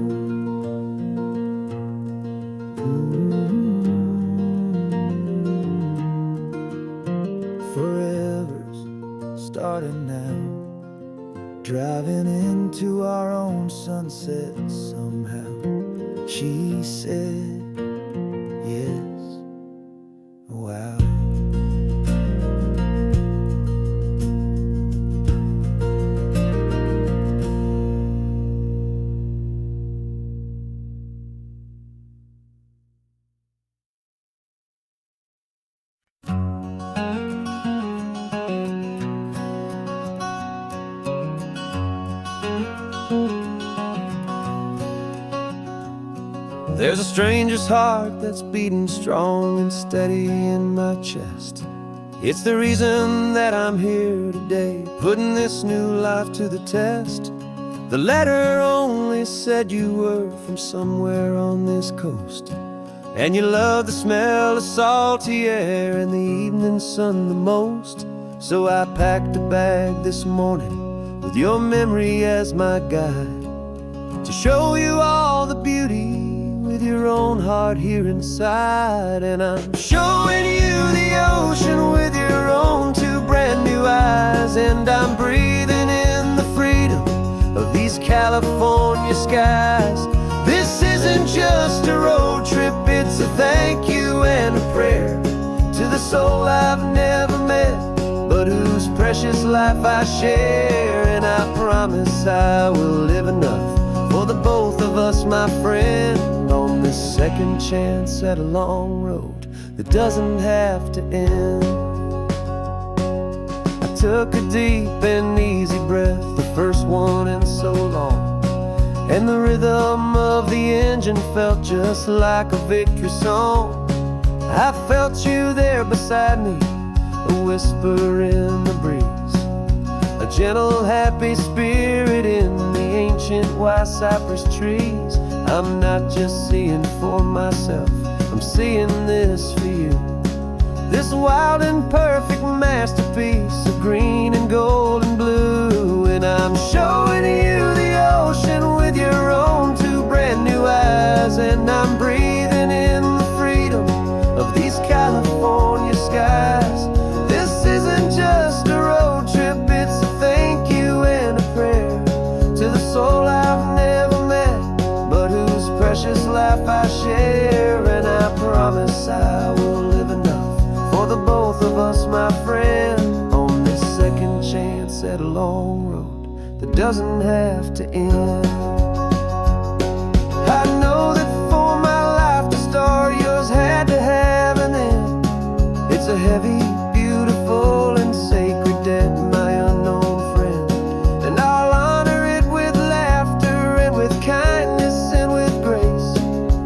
S1: Starting now, driving into our own sunset somehow. She said yes, wow. There's a stranger's heart that's beating strong and steady in my chest. It's the reason that I'm here today, putting this new life to the test. The letter only said you were from somewhere on this coast, and you love the smell of salty air and the evening sun the most. So I packed a bag this morning with your memory as my guide, to show you all the beauty with your own heart here inside. And I'm showing you the ocean with your own two brand new eyes, and I'm breathing in the freedom of these California skies. This isn't just a road trip, it's a thank you and a prayer to the soul I've never met, but whose precious life I share. And I promise I will live enough for the both of us, my friend, on this second chance at a long road that doesn't have to end. I took a deep and easy breath, the first one in so long, and the rhythm of the engine felt just like a victory song. I felt you there beside me, a whisper in the breeze, a gentle happy spirit in the ancient white cypress trees. I'm not just seeing for myself, I'm seeing this for you, this wild and perfect masterpiece of green and gold and blue. And I'm showing you the ocean with your own two brand new eyes, and I'm breathing in the freedom of these California skies. This isn't just a road trip, it's a thank you and a prayer to the soul I've never met, but whose precious life I share. And I promise I will live enough for the both of us, my friend, on this second chance at a long road that doesn't have to end. I know that for my life to start, yours had to have an end. It's a heavy, beautiful, and sacred debt, my unknown friend, and I'll honor it with laughter and with kindness and with grace,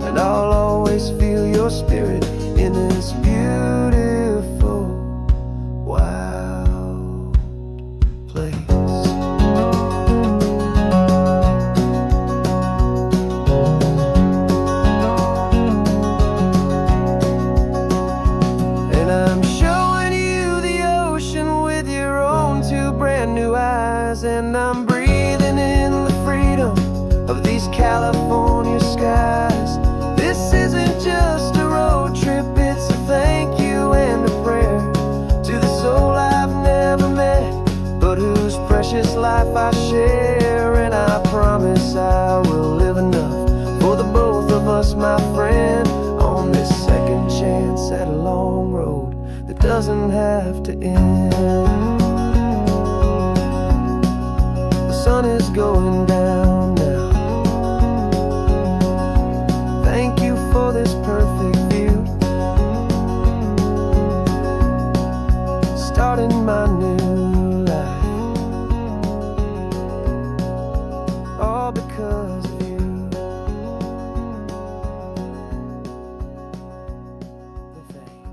S1: and I'll always feel your spirit in this beautiful, wild place. And I'm showing you the ocean with your own two brand new eyes, and I'm breathing in the freedom of these California skies. This isn't just a road trip, it's a thank you and a prayer to the soul I've never met, but whose precious life I share. And I promise I will live enough for the both of us, my friend, on this second chance at a long road that doesn't have to end. The sun is going down now. Thank you for this perfect view, starting my new life, all because of you. Thank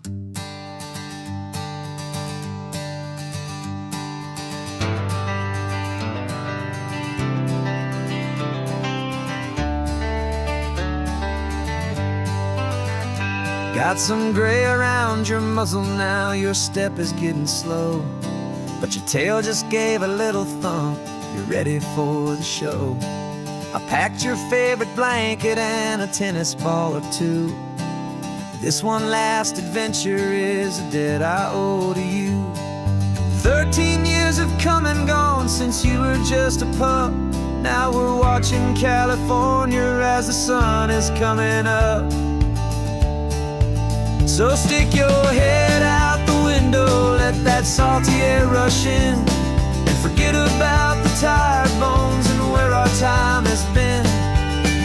S1: you.
S3: Got some gray around your muzzle now, your step is getting slow, but your tail just gave a little thump, you're ready for the show. I packed your favorite blanket and a tennis ball or two. This one last adventure is a debt I owe to you. 13 years have come and gone since you were just a pup. Now we're watching California as the sun is coming up. So stick your head out the window, let that salty air rush in, and forget about the tired bones and where our time has been.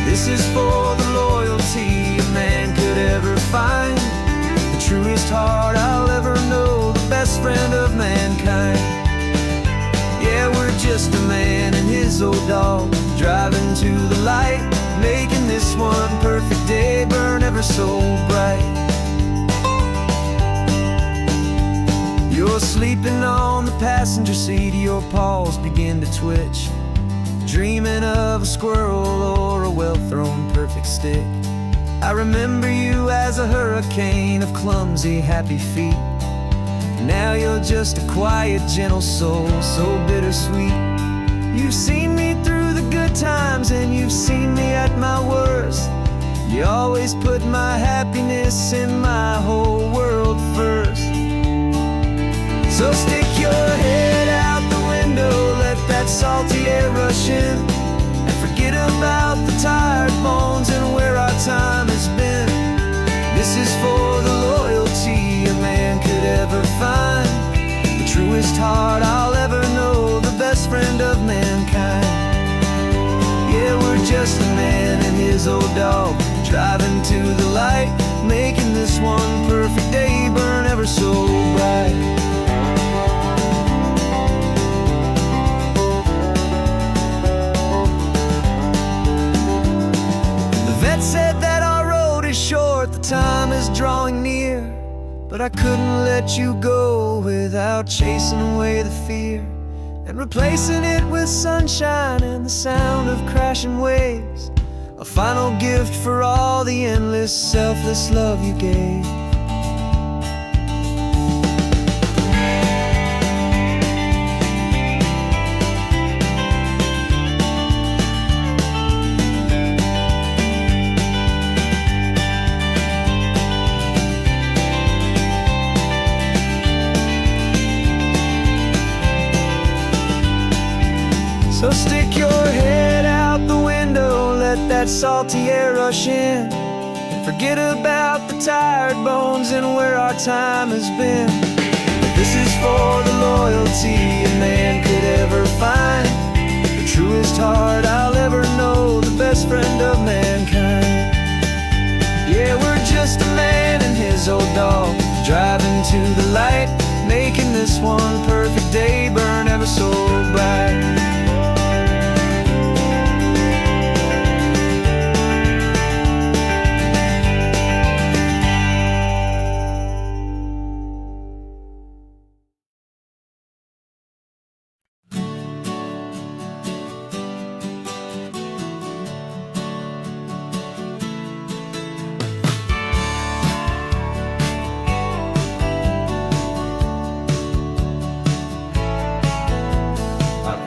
S3: This is for the loyalty a man could ever find, the truest heart I'll ever know, the best friend
S2: his old dog, driving to the light, making this one perfect day burn ever so bright. You're sleeping on the passenger seat, your paws begin to twitch, dreaming of a squirrel or a well-thrown perfect stick. I remember you as a hurricane of clumsy, happy feet. Now you're just a quiet, gentle soul, so bittersweet. You've seen me through the good times and you've seen me at my worst. You always put my happiness and my whole world first. So stick your head out the window, let that salty air rush in, and forget about the tired bones and where our time has been. This is for the loyalty a man could ever find, the truest heart I'll ever know, the best friend of mankind. Yeah, we're just a man and his old dog, driving to the light, making this one perfect day burn ever so bright. Said that our road is short, the time is drawing near, but I couldn't let you go without chasing away the fear and replacing it with sunshine and the sound of crashing waves, a final gift for all the endless, selfless love you gave. So stick your head out the window, let that salty air rush in, and forget about the tired bones and where our time has been. This is for the loyalty a man could ever find, the truest heart I'll ever know, the best friend of mankind. Yeah, we're just a man and his old dog, driving to the light, making this one perfect day burn ever so bright.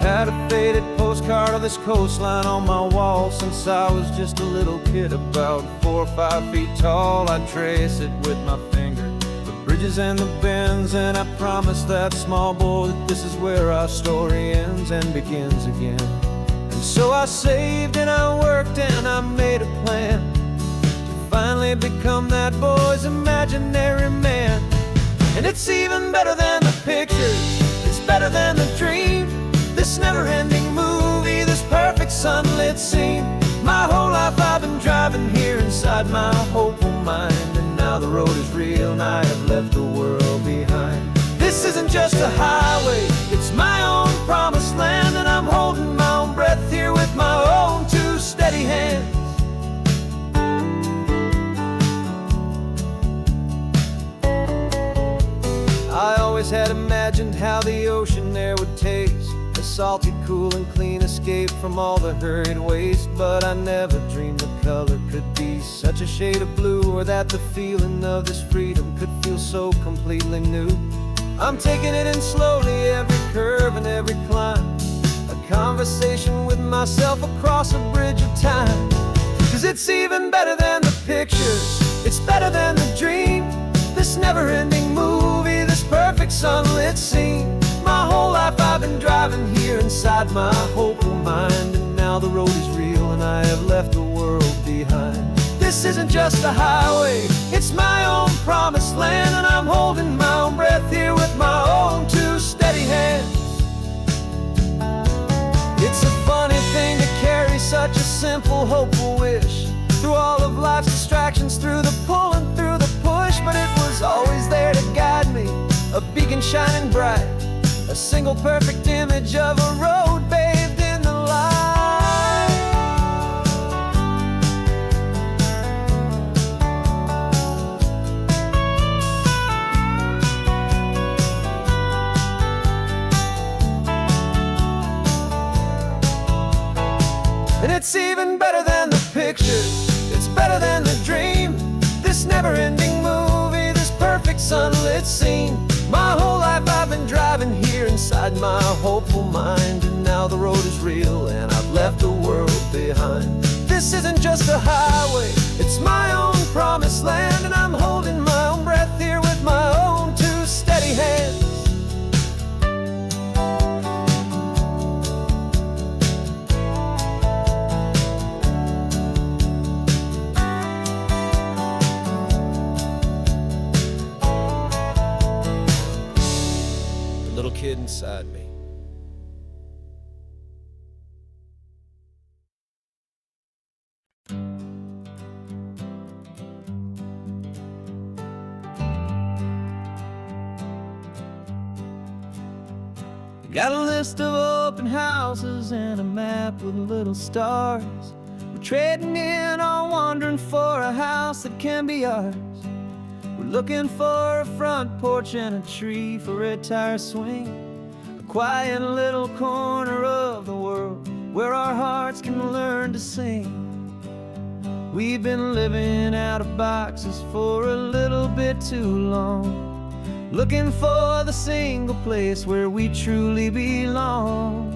S3: Had a faded postcard of this coastline on my wall since I was just a little kid, about 4 or 5 feet tall. I trace it with my finger, the bridges and the bends, and I promised that small boy that this is where our story ends and begins again. And so I saved and I worked and I made a plan to finally become that boy's imaginary man. And it's even better than the pictures, it's better than the dream, this never-ending movie, this perfect sunlit scene. My whole life I've been driving here inside my hopeful mind, and now the road is real and I have left the world behind. This isn't just a highway, it's my own promised land, and I'm holding my own breath here with my own 2 steady hands. I always had imagined how the ocean air would taste, a salty, cool and clean escape from all the hurried waste. But I never dreamed the color could be such a shade of blue, or that the feeling of this freedom could feel so completely new. I'm taking it in slowly, every curve and every climb, a conversation with myself across a bridge of time. 'Cause it's even better than the pictures, it's better than the dream, this never-ending movie, this perfect sunlit scene. My whole life I've been driving here inside my hopeful mind, and now the road is real and I have left the world behind. This isn't just a highway, it's my own promised land, and I'm holding my own breath here with my own 2 steady hands. It's a funny thing to carry such a simple, hopeful wish through all of life's distractions, through the pull and through the push, but it was always there to guide me, a beacon shining bright, a single perfect image of a road bathed in the light.
S1: better than the dream, this never-ending movie, this perfect sunlit scene. My whole life I've been driving here inside my hopeful mind, and now the road is real and I've left the world behind. This isn't just a highway, it's my own promised land, and I'm holding my own breath here with my own two steady hands. The little kid inside me.
S2: Got a list of open houses and a map with little stars. We're trading in on wandering for a house that can be ours. We're looking for a front porch and a tree for a tire swing, a quiet little corner of the world where our hearts can learn to sing. We've been living out of boxes for a little bit too long, looking for the single place where we truly belong.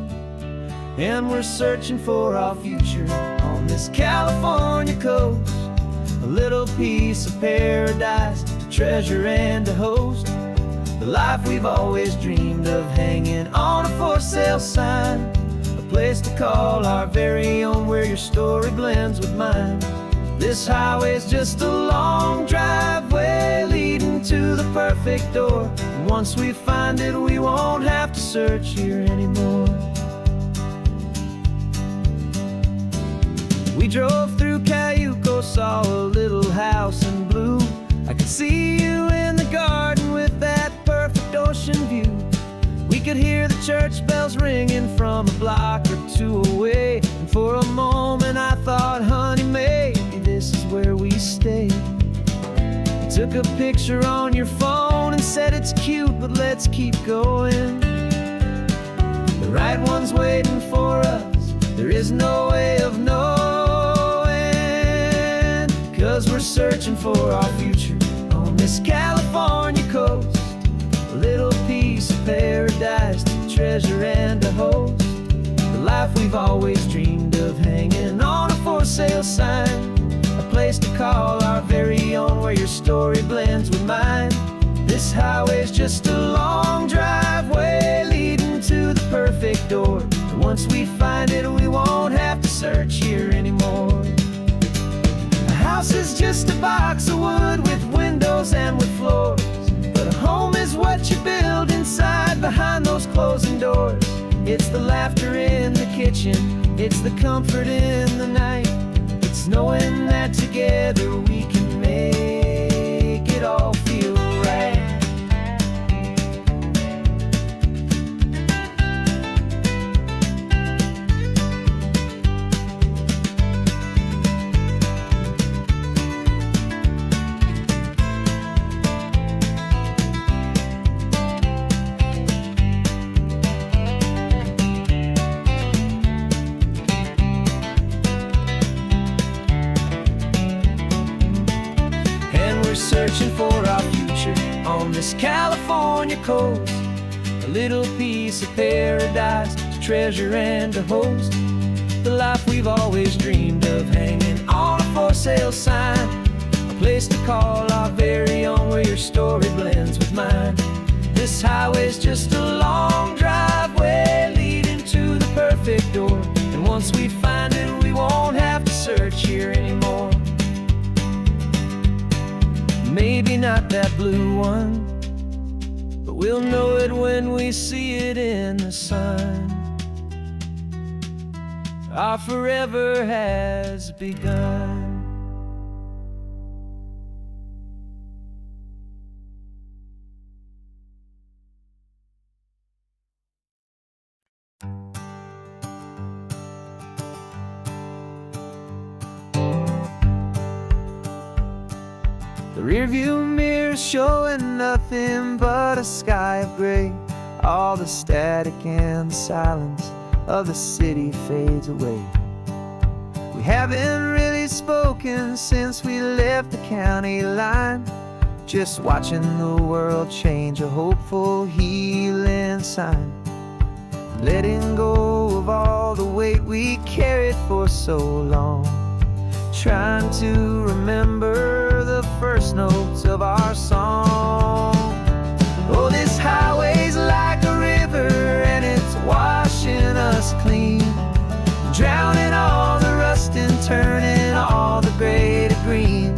S2: And we're searching for our future on this California coast, a little piece of paradise to treasure and to host, the life we've always dreamed of hanging on a for sale sign, a place to call our very own where your story blends with mine. This highway's just a long driveway leading to the perfect door, and once we find it we won't have to search here anymore. We drove through Cayuco, saw a little house in blue. I could see you in the garden with that perfect ocean view. We could hear the church bells ringing from a block or two away, and for a moment I thought, honey, maybe this is where we stay. You took a picture on your phone and said it's cute, but let's keep going. The right one's waiting for us, there is no way of knowing, 'cause we're searching for our future on this California coast, a little piece of paradise to treasure and to host, the life we've always dreamed of hanging on a for sale sign, a place to call our very own where your story blends with mine. This highway's just a long driveway leading to the perfect door, and once we find it we won't have to search here anymore. A house is just a box of wood with windows and with floors, but a home is what you build inside behind those closing doors. It's the laughter in the kitchen, it's the comfort in the night, it's knowing that together we can make it all feel right. Searching for our future on this California coast, a little piece of paradise to treasure and to host, the life we've always dreamed of hanging on a for sale sign, a place to call our very own where your story blends with mine. This highway's just a long driveway leading to the perfect door, and once we find it we won't have to search here anymore. Maybe not that blue one, but we'll know it when we see it in the sun. Our forever has begun. The rearview mirror's showing nothing but a sky of gray. All the static and the silence of the city fades away. We haven't really we've spoken since we left the county line. Just watching the world change, a hopeful healing sign. Letting go of all the weight we carried for so long. Trying to remember the first notes of our song. Oh, this highway's like a river and it's washing us clean, drowning all the rust and turning all the gray to green.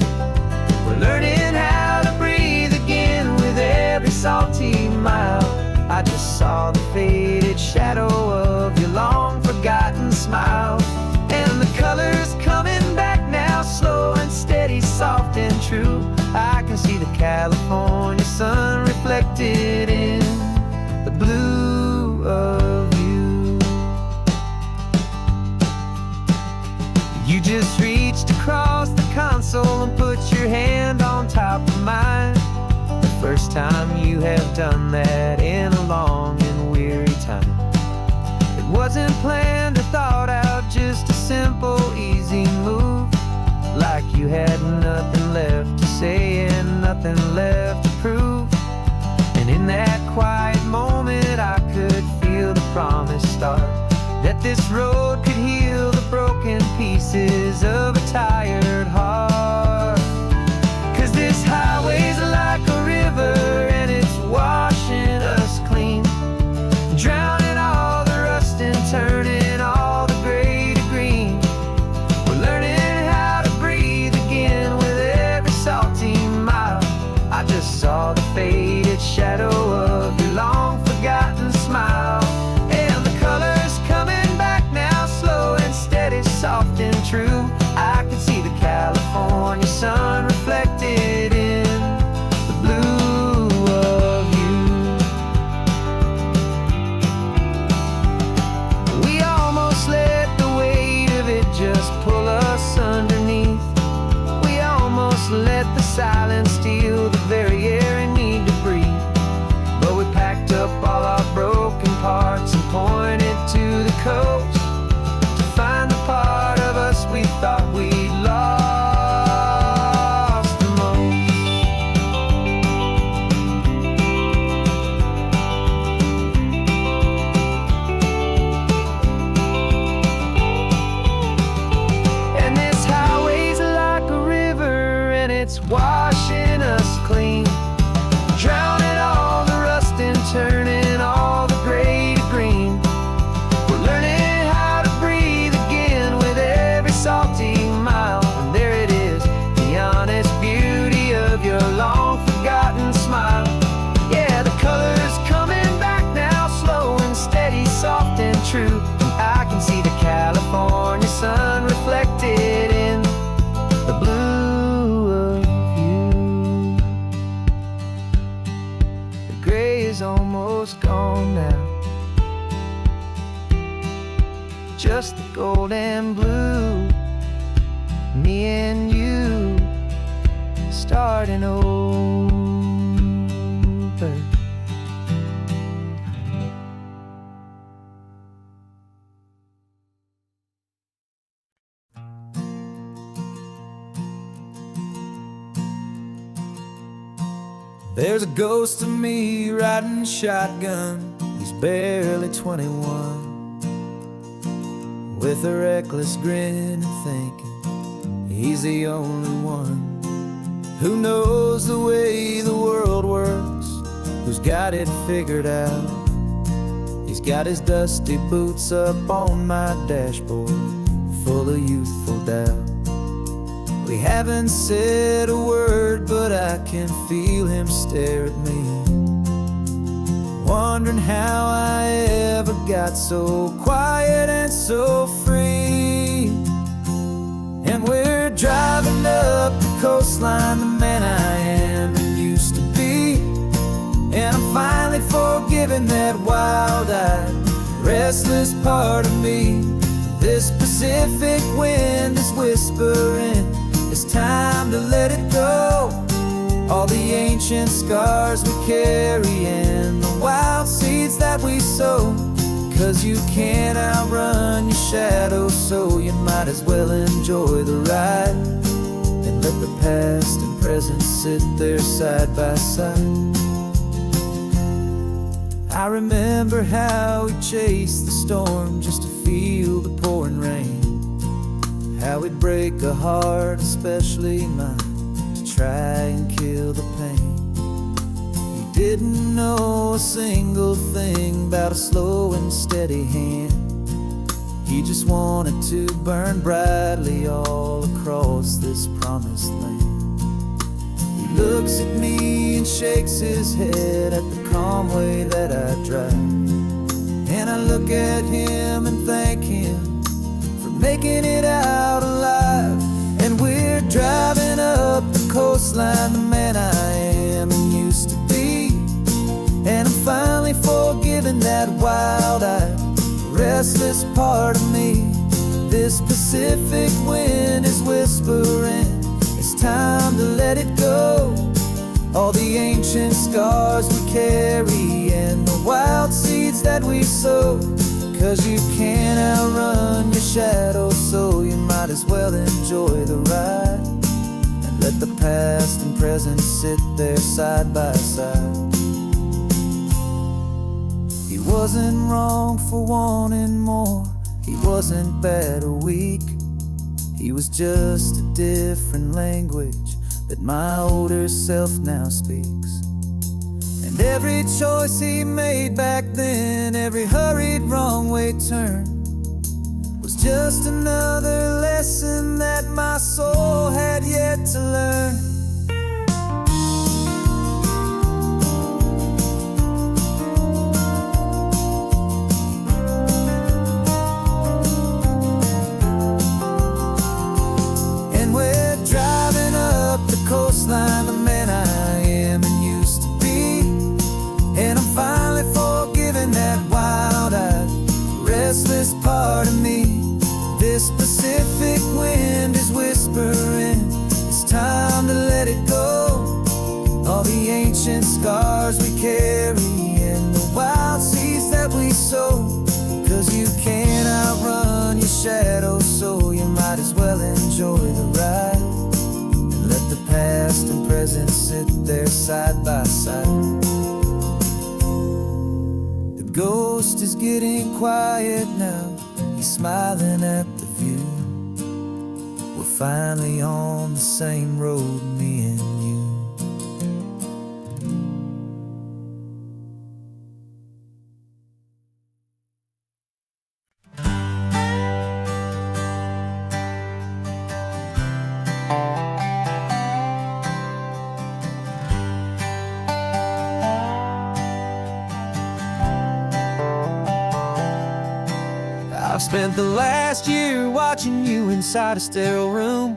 S2: We're learning how to breathe again with every salty mile. I just saw the faded shadow of your long forgotten smile. And the colors coming back now, slow and steady, soft and true. I can see the California sun reflected in the blue of you. You just reached across the console and put your hand on top of mine. The first time you have done that in a long and weary time. It wasn't planned or thought out, just a simple, easy move. Like you had nothing left to say and nothing left to prove. And in that quiet moment I could feel the promise start, that this road could heal the broken pieces of a tired heart. 'Cause this highway's like a river and it's washing us clean, drowning all the rust and turning all the gray to green. We're learning how to breathe again with every salty mile. I just saw the faded shadow of your long forgotten smile. And the colors coming back now, slow and steady, soft and true. I can see the California sun reflected in the blue of you. We almost let the weight of it just pull us underneath. We almost let the silence steal the very air we need to breathe. But we packed up all our broken parts and pointed to the coast to find the part of us we thought we'd lost the most. And this highway's like a river and it's washing us clean, drowning all the rust and turning all the gray to green. We're learning how to breathe again with every salty mile. And there it is, the honest beauty of your long forgotten smile. Yeah, the colors coming back now, slow and steady, soft and true. I can see the California sun reflected in the blue of you. The gray is almost gone now, just the gold and blue. Me and you starting over.
S3: There's a ghost of me riding shotgun. He's barely 21, with a reckless grin and thinking he's the only one who knows the way the world works, who's got it figured out. He's got his dusty boots up on my dashboard, full of youthful doubt. We haven't said a word, but I can feel him stare at me, wondering how I ever got so quiet and so free. And we're driving up the coastline, the man I am and used to be. And I'm finally forgiving that wild-eyed, restless part of me. This Pacific wind is whispering, it's time to let it go. All the ancient scars we carry and the wild seeds that we sow.
S2: 'Cause you can't outrun your shadow, so you might as well enjoy the ride and let the past and present sit there side by side. I remember how we chased the storm just to feel the pouring rain, how we'd break a heart, especially mine, to try and kill the pain. He didn't know a single thing about a slow and steady hand. He just wanted to burn brightly all across this promised land. He looks at me and shakes his head at the calm way that I drive, and I look at him and thank him for making it out alive. And we're driving up the coastline, the man I am and used to be, and I'm finally forgiving that wild-eyed, restless part of me. This Pacific wind is whispering, it's time to let it go. All the ancient scars we carry and the wild seeds that we sow. 'Cause you can't outrun your shadow, so you might as well enjoy the ride and let the past and present sit there side by side. He wasn't wrong for wanting more, he wasn't bad or weak. He was just a different language that my older self now speaks. And every choice he made back then, every hurried wrong way turn, was just another lesson that my soul had yet to learn. Coastline, the man I am and used to be, and I'm finally forgiving that wild-eyed, restless part of me. This Pacific wind is whispering, it's time to let it go. All the ancient scars we carry and the wild seeds that we sow. 'Cause you can't outrun your shadow, so you might as well enjoy the ride. Let the past and present sit there side by side. The ghost is getting quiet now, he's smiling at the view. We're finally on the same road, me and you. I've spent the last year watching you inside a sterile room,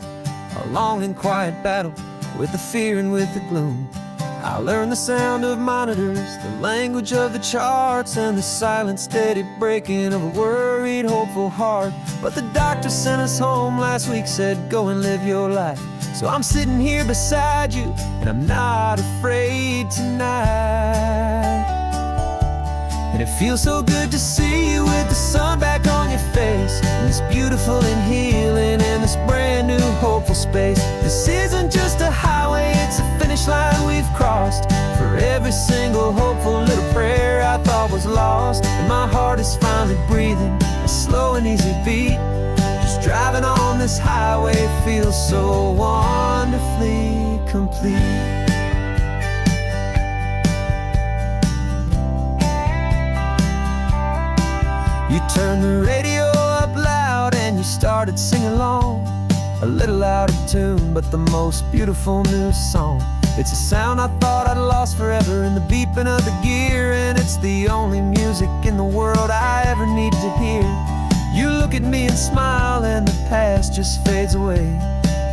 S2: a long and quiet battle with the fear and with the gloom. I learned the sound of monitors, the language of the charts, and the silent steady breaking of a worried, hopeful heart. But the doctor sent us home last week, said go and live your life. So I'm sitting here beside you, and I'm not afraid tonight. And it feels so good to see you with the sun back on your face, and this beautiful and healing in this brand new hopeful space. This isn't just a highway, it's a finish line we've crossed. For every single hopeful little prayer I thought was lost, and my heart is finally breathing a slow and easy beat. Just driving on this highway feels so wonderfully complete. You turned the radio up loud and you started singing along, a little out of tune, but the most beautiful new song. It's a sound I thought I'd lost forever in the beeping of the gear, and it's the only music in the world I ever need to hear. You look at me and smile and the past just fades away,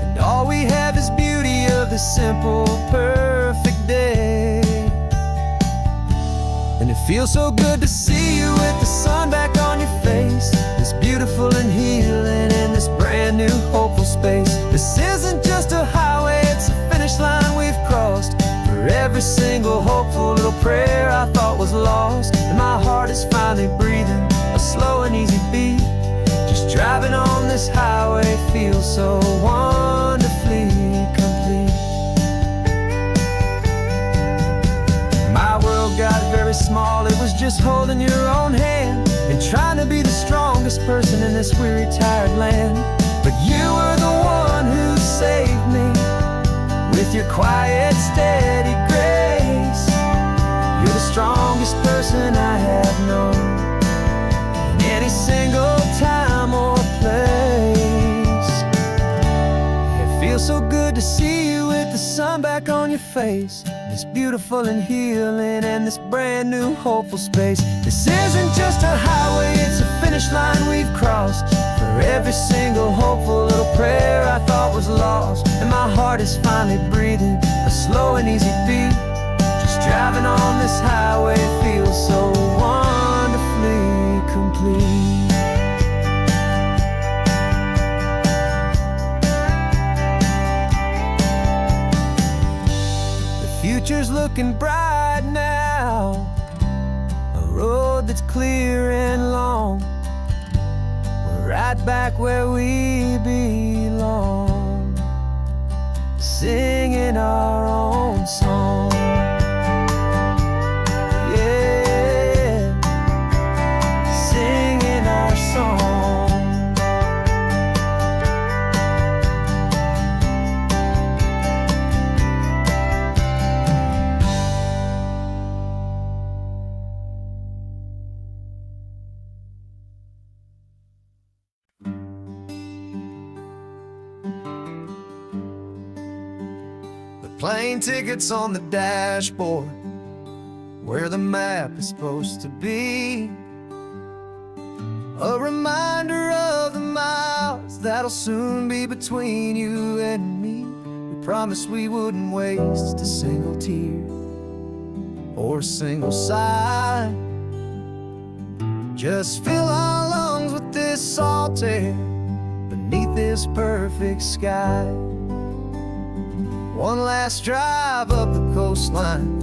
S2: and all we have is beauty of this simple, perfect day. And it feels so good to see you with the sun back on your face, this beautiful and healing in this brand new hopeful space. This isn't just a highway, it's a finish line we've crossed. For every single hopeful little prayer I thought was lost, and my heart is finally breathing slow and easy beat. Just driving on this highway feels so wonderfully complete. My world got very small, it was just holding your own hand and trying to be the strongest person in this weary, tired land. But you were the one who saved me with your quiet, steady grace. You're the strongest person I have known in any single time or place. It feels so good to see you with the sun back on your face. This beautiful and healing and this brand new hopeful space. This isn't just a highway, it's a finish line we've crossed. For every single hopeful little prayer I thought was lost. And my heart is finally breathing a slow and easy beat. Just driving on this highway feels so wonderfully complete. Future's looking bright now, a road that's clear and long. We're right back where we belong, singing our own song. Yeah, singing our song.
S1: Plane tickets on the dashboard, where the map is supposed to be. A reminder of the miles that'll soon be between you and me. We promised we wouldn't waste a single tear or a single sigh. Just fill our lungs with this salt air beneath this perfect sky. One last drive up the coastline,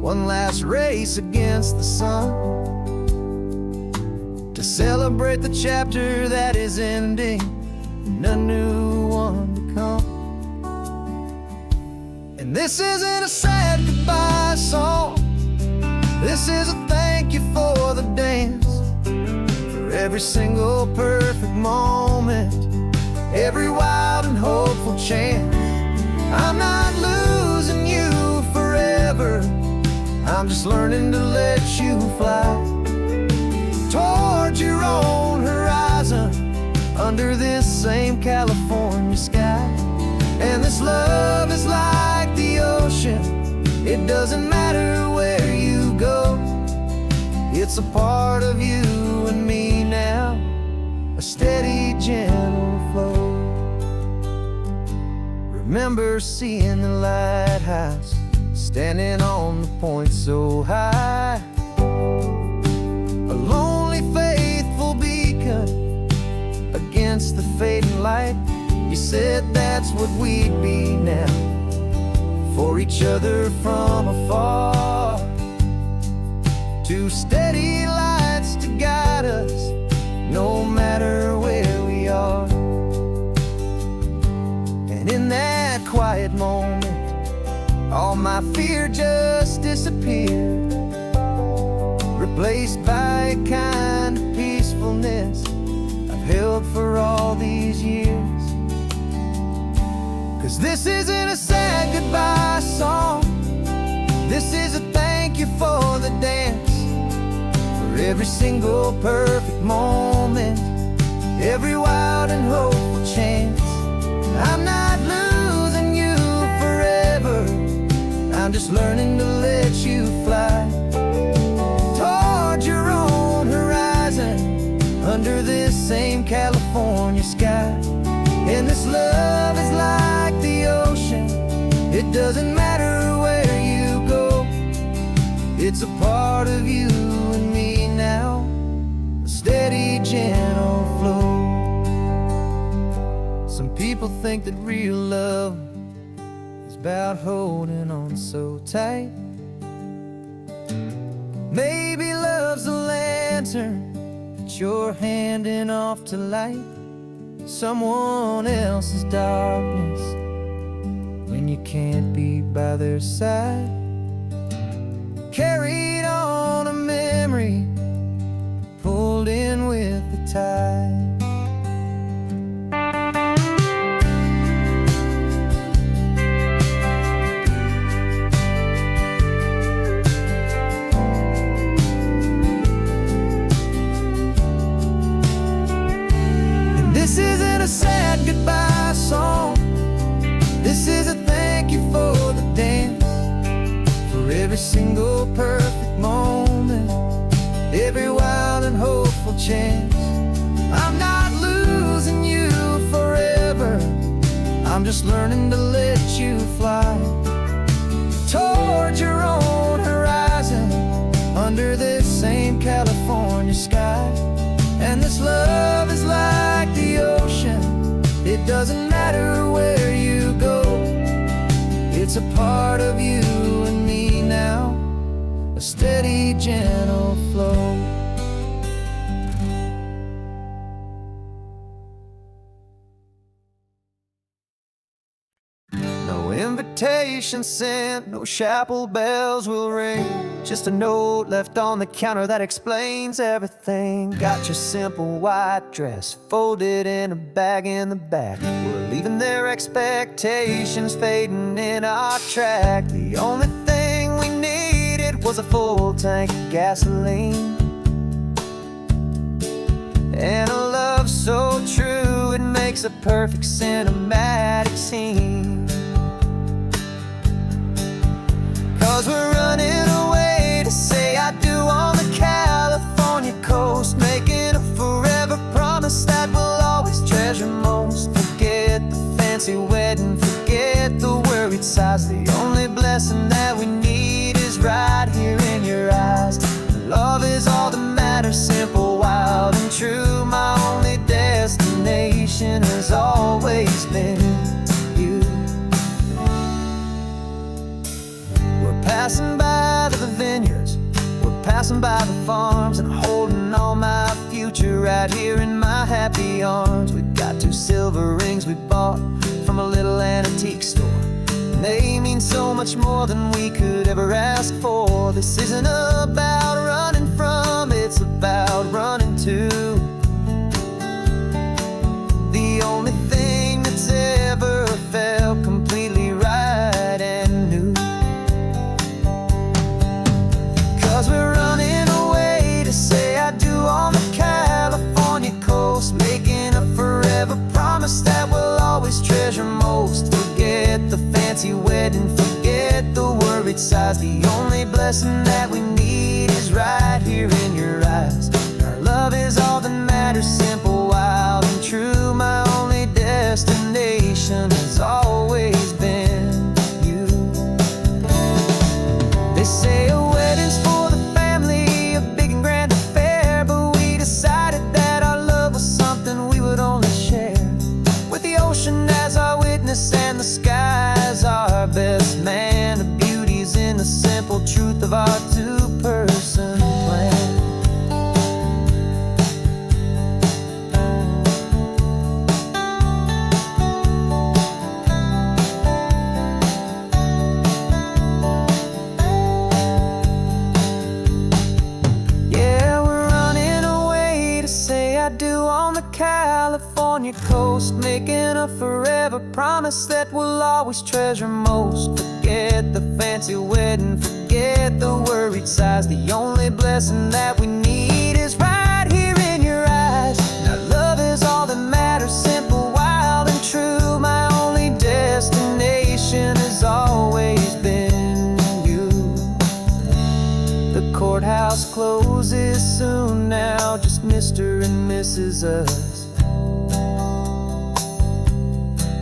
S1: one last race against the sun, to celebrate the chapter that is ending and a new one to come. And this isn't a sad goodbye song, this is a thank you for the dance, for every single perfect moment, every wild and hopeful chance. I'm not losing you forever, I'm just learning to let you fly towards your own horizon, under this same California sky. And this love is like the ocean, it doesn't matter where you go, it's a part of you and me now, a steady, gentle flow. Remember seeing the lighthouse, standing on the point so high, a lonely, faithful beacon against the fading light. You said that's what we'd be now, for each other from afar. Two steady lights to guide us, no matter where we are. And in that quiet moment, all my fear just disappeared, replaced by a kind of peacefulness I've held for all these years. 'Cause this isn't a sad goodbye song, this is a thank you for the dance, for every single perfect moment, every wild and hopeful chance. I'm not losing you forever, I'm just learning to let you fly towards your own horizon, under this same California sky. And this love is like the ocean, it doesn't matter where you go, it's a part of you and me now, a steady, gentle flow. Some people think that real love is about holding on so tight. Maybe love's a lantern that
S3: that you're handing off to light someone else's darkness when you can't be by their side. Carried on a memory, pulled in with the tide. This isn't a sad goodbye song. This is a thank you for the dance, for every single perfect moment, every wild and hopeful chance. I'm not losing you forever, I'm just learning to let you fly towards your own horizon, under this same California sky. And this love is like the ocean, it doesn't matter where you go. It's a part of you and me now, a steady, gentle flow. No invitation sent, no chapel bells will ring, just a note left on the counter that explains everything. Got your simple white dress folded in a bag in the back. We're leaving their expectations fading in our track. The only thing we needed was a full tank of gasoline, and a love so true it makes a perfect cinematic scene. 'Cause we're running away to say I do on the California coast, making a forever promise that we'll always treasure most. Forget the fancy wedding, forget the worried sighs. The only blessing that we need is right here in your eyes. Love is all that matters, simple, wild and true. My only destination has always been you. We're passing by the vineyards, we're passing by the farms, and holding all my future right here in my happy arms. We've got 2 silver rings we bought from a little antique store, and they mean so much more than we could ever ask for. This isn't about running from, it's about running to the only thing that's ever felt completely right and new. 'Cause we're running away to say I do on the California coast, making a forever promise that we'll always treasure most. Forget the fancy wedding, forget the worried sighs. The only blessing that we need is right here in your eyes. Our love is all that matters, simple, wild and true. My only destination has always been you. They say a wedding's for the family, a big and grand affair, but we decided that our love was something we would only share with the ocean as our witness and the sky as our best man. The beauty's in the simple truth of our 2-person plan. Yeah, we're running away to say I do on the California coast, making a forever promise that we'll always treasure most. Forget the fancy wedding, forget the worried sighs. The only blessing that we need is right here in your eyes. Now love is all that matters, simple, wild and true. My only destination has always been you. The courthouse closes soon now, just Mr. and Mrs. Us,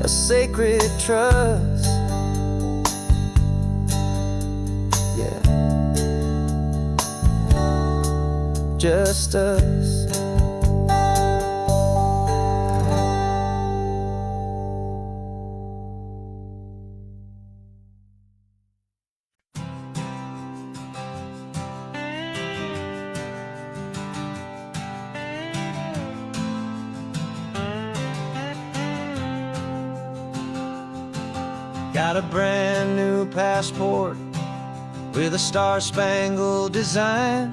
S3: a sacred trust. Yeah, just us.
S1: Got a brand new passport with a star-spangled design,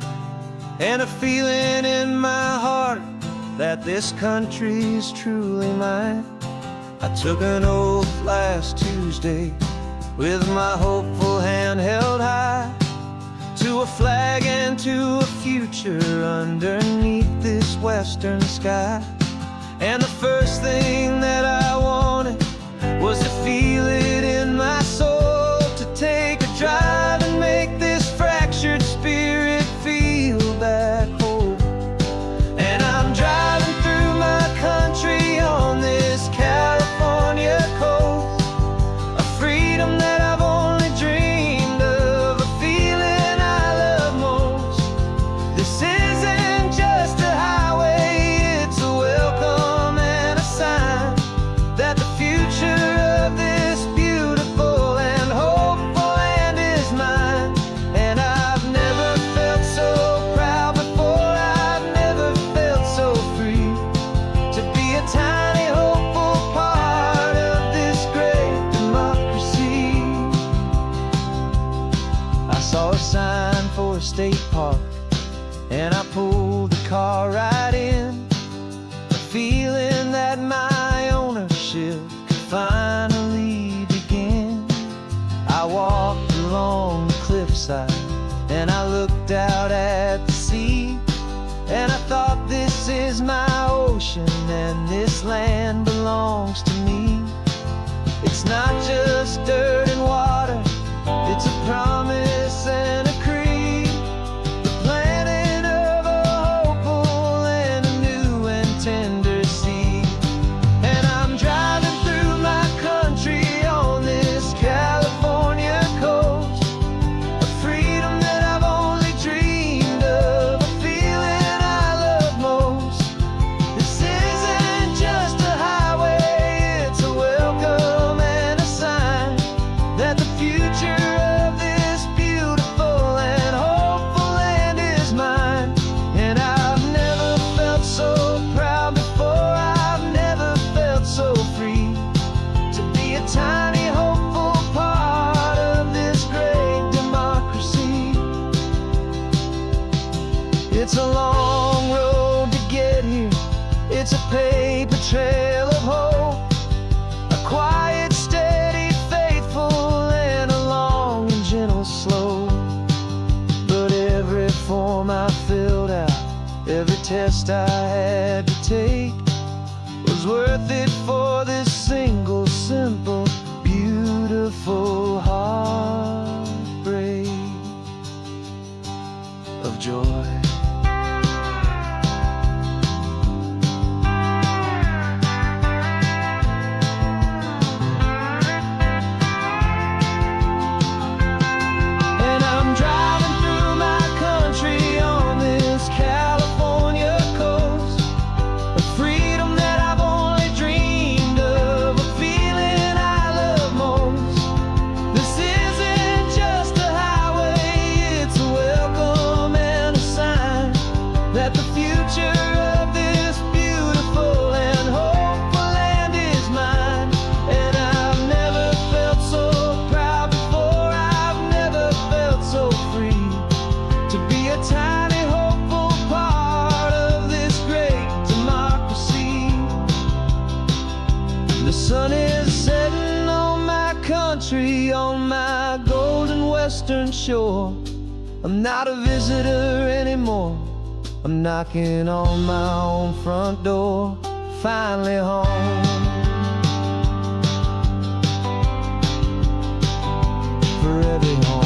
S1: and a feeling in my heart that this country's truly mine. I took an oath last Tuesday with my hopeful hand held high, to a flag and to a future underneath this western sky. And the first thing that I wanted was to feel it in my soul, to take a drive and make this fractured spirit feel back home. And I'm driving through my country on this California coast, a freedom that I've only dreamed of, a feeling I love most. This isn't just a highway, it's a welcome and a sign that the future of this beautiful and hopeful land is mine. And I've never felt so proud before, I've never felt so free, to be a tiny hopeful part of this great democracy. I saw a sign for a state park, and I pulled the car right in, a feeling that my ownership could finally begin. I walked along the cliffside and I looked out at the sea, and I thought, this is my ocean and this land belongs to me. It's not just dirt and water, it's a promise and a creed, the planting of a hopeful and a new and tender seed. And I'm driving through my country on this California coast, a freedom that I've only dreamed of, a feeling I love most. This isn't just a highway, it's a welcome and a sign that the future of this beautiful and hopeful land is mine. And I've never felt so proud before, I've never felt so free, to be a tiny hopeful part of this great democracy. It's a long road to get here, it's a paper trail of hope, a quiet, steady, faithful, and a long and gentle slope. But every form I filled out, every test I had to take, was worth it for this single, simple, beautiful heartbreak of joy. And I'm driving through my country on this California coast, a freedom that I've only dreamed of, a feeling I love most. This isn't just a highway, it's a welcome and a sign that the future of this beautiful and hopeful land is mine. And I've never felt so proud before, I've never felt so free, to be a tiny hopeful part of this great democracy. The sun is setting on my country, on my golden western shore. I'm not a visitor anymore, I'm knocking on my own front door, finally home. For every home.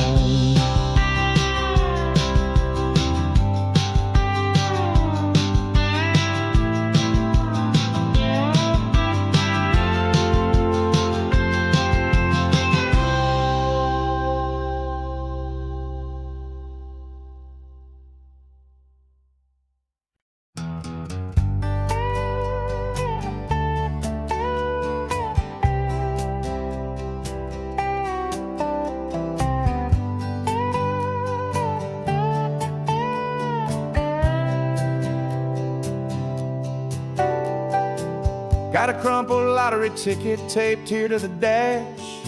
S1: Got a crumpled lottery ticket taped here to the dash.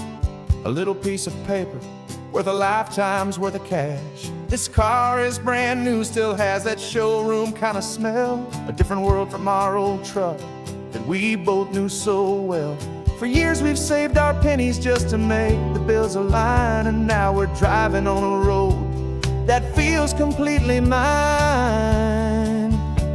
S1: little piece of paper worth a lifetime's worth of cash. This car is brand new, still has that showroom kind of smell. A different world from our old truck that we both knew so well. For years we've saved our pennies just to make the bills align, and now we're driving on a road that feels completely mine.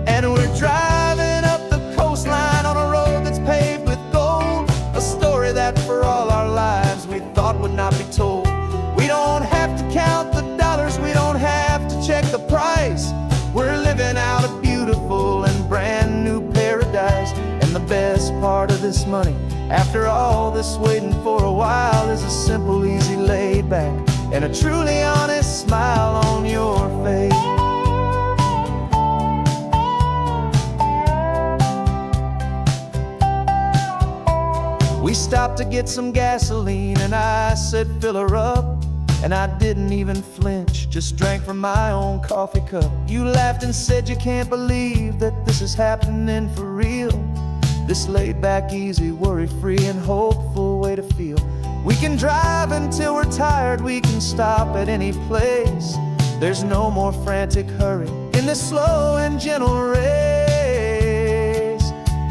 S1: And we're driving up the coastline on a road that's paved with gold, a story that for all our lives we thought would not be told. We don't have to count the dollars, we don't have to check the price. We're living out a beautiful and brand new paradise. And the best part of this money, after all this waiting for a while, is a simple, easy, laid back, and a truly honest smile on your face. We stopped to get some gasoline, and I said, fill her up. And I didn't even flinch, just drank from my own coffee cup. You laughed and said you can't believe that this is happening for real. This laid back, easy, worry-free and hopeful way to feel. We can drive until we're tired, we can stop at any place. There's no more frantic hurry in this slow and gentle race.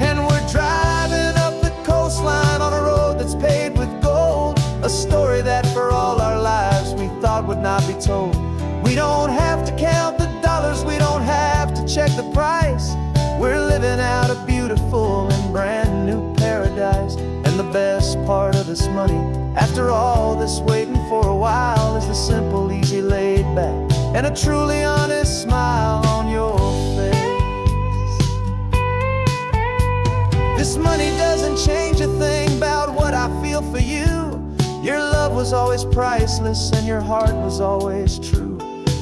S1: And we're driving up the coastline on a road that's paved with gold, a story that for all our lives we thought would not be told. We don't have to count the dollars, we don't have to check the price. We're living out a beautiful and brand new paradise. And the best part of this money, after all this waiting for a while, is the simple, easy, laid back, and a truly honest smile on your face. This money doesn't change a thing about what I feel for you. Your love was always priceless and your heart was always true.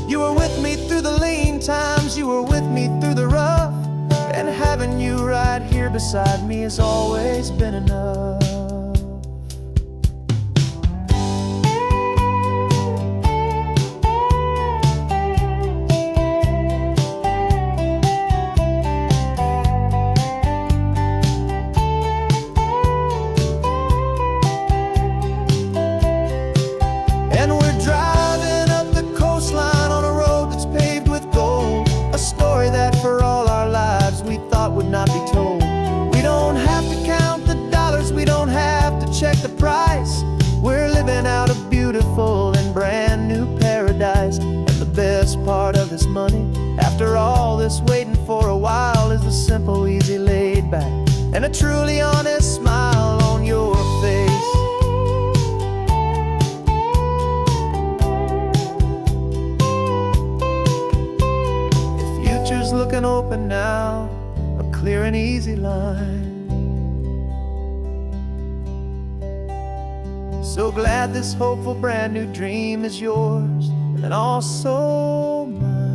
S1: You were with me through the lean times, you were with me through the rough, and having you right here beside me has always been enough. Not be told. We don't have to count the dollars, we don't have to check the price. We're living out a beautiful and brand new paradise. And the best part of this money, after all this waiting for a while, is the simple, easy, laid back, and a truly honest smile on your face. The future's looking open now, clear and easy line. So glad this hopeful brand new dream is yours and also mine.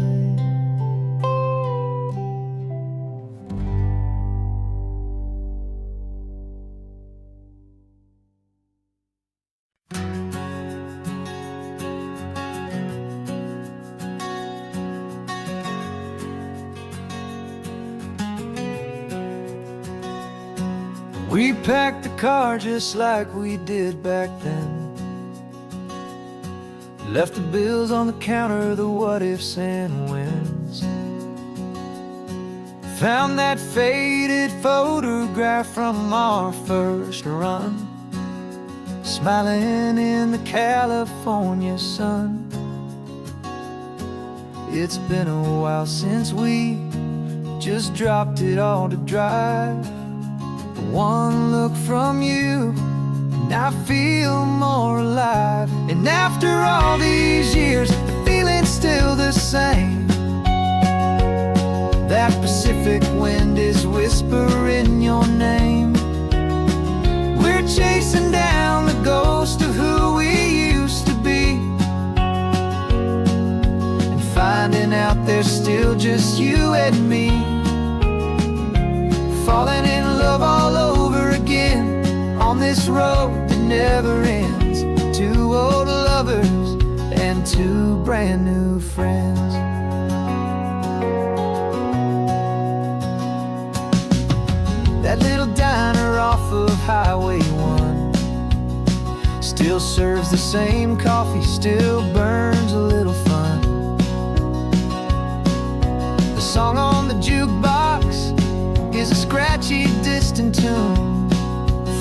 S2: We packed the car just like we did back then. Left the bills on the counter, the what ifs and whens. Found that faded photograph from our first run, smiling in the California sun. It's been a while since we just dropped it all to drive. One look from you and I feel more alive. And after all these years, the feeling's still the same. That Pacific wind is whispering your name. We're chasing down the ghost of who we used to be, and finding out there's still just you and me. Falling in love all over again on this road that never ends. Two old lovers and two brand new friends. That little diner off of Highway 1 still still serves the same coffee, still burns a little fun. The song on the jukebox is a scratchy, distant tune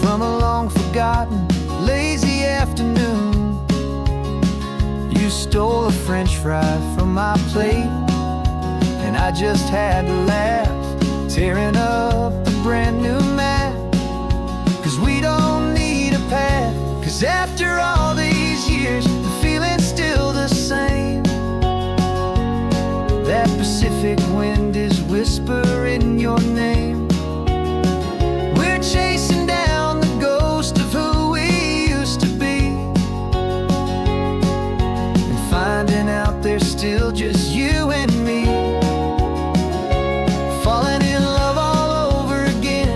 S2: from a long-forgotten, lazy afternoon. You stole a French fry from my plate, and I just had to laugh, tearing up a brand new map. 'Cause we don't need a path, 'cause after all these years, the feeling's still the same. That Pacific wind is whispering your name. We're chasing down the ghost of who we used to be, and finding out there's still just you and me. Falling in love all over again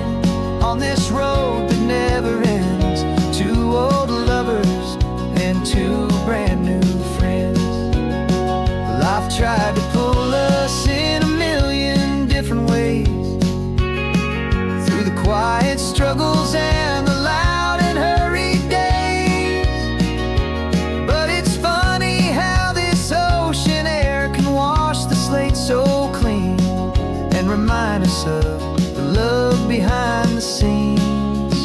S2: on this road that never ends. Two old lovers and two brand new friends. Life tried to pull us in a million different ways, through the quiet struggles and the loud and hurried days. But it's funny how this ocean air can wash the slate so clean, and remind us of the love behind the scenes.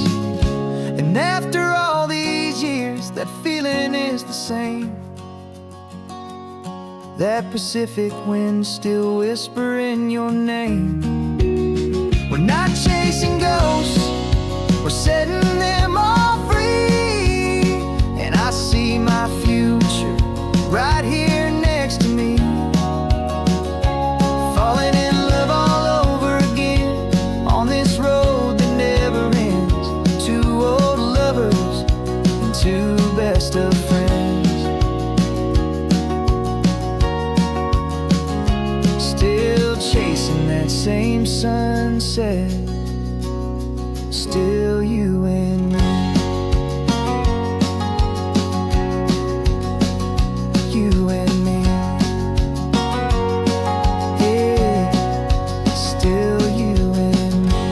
S2: And after all these years, that feeling is the same. That Pacific wind still whispering your name. We're not chasing ghosts, we're setting them all free. And I see my future right here next to me, falling in love all over again on this road that never ends. Two old lovers and two best of friends. Still chasing that same sunset, still you and me. You and me. Yeah, still you and me.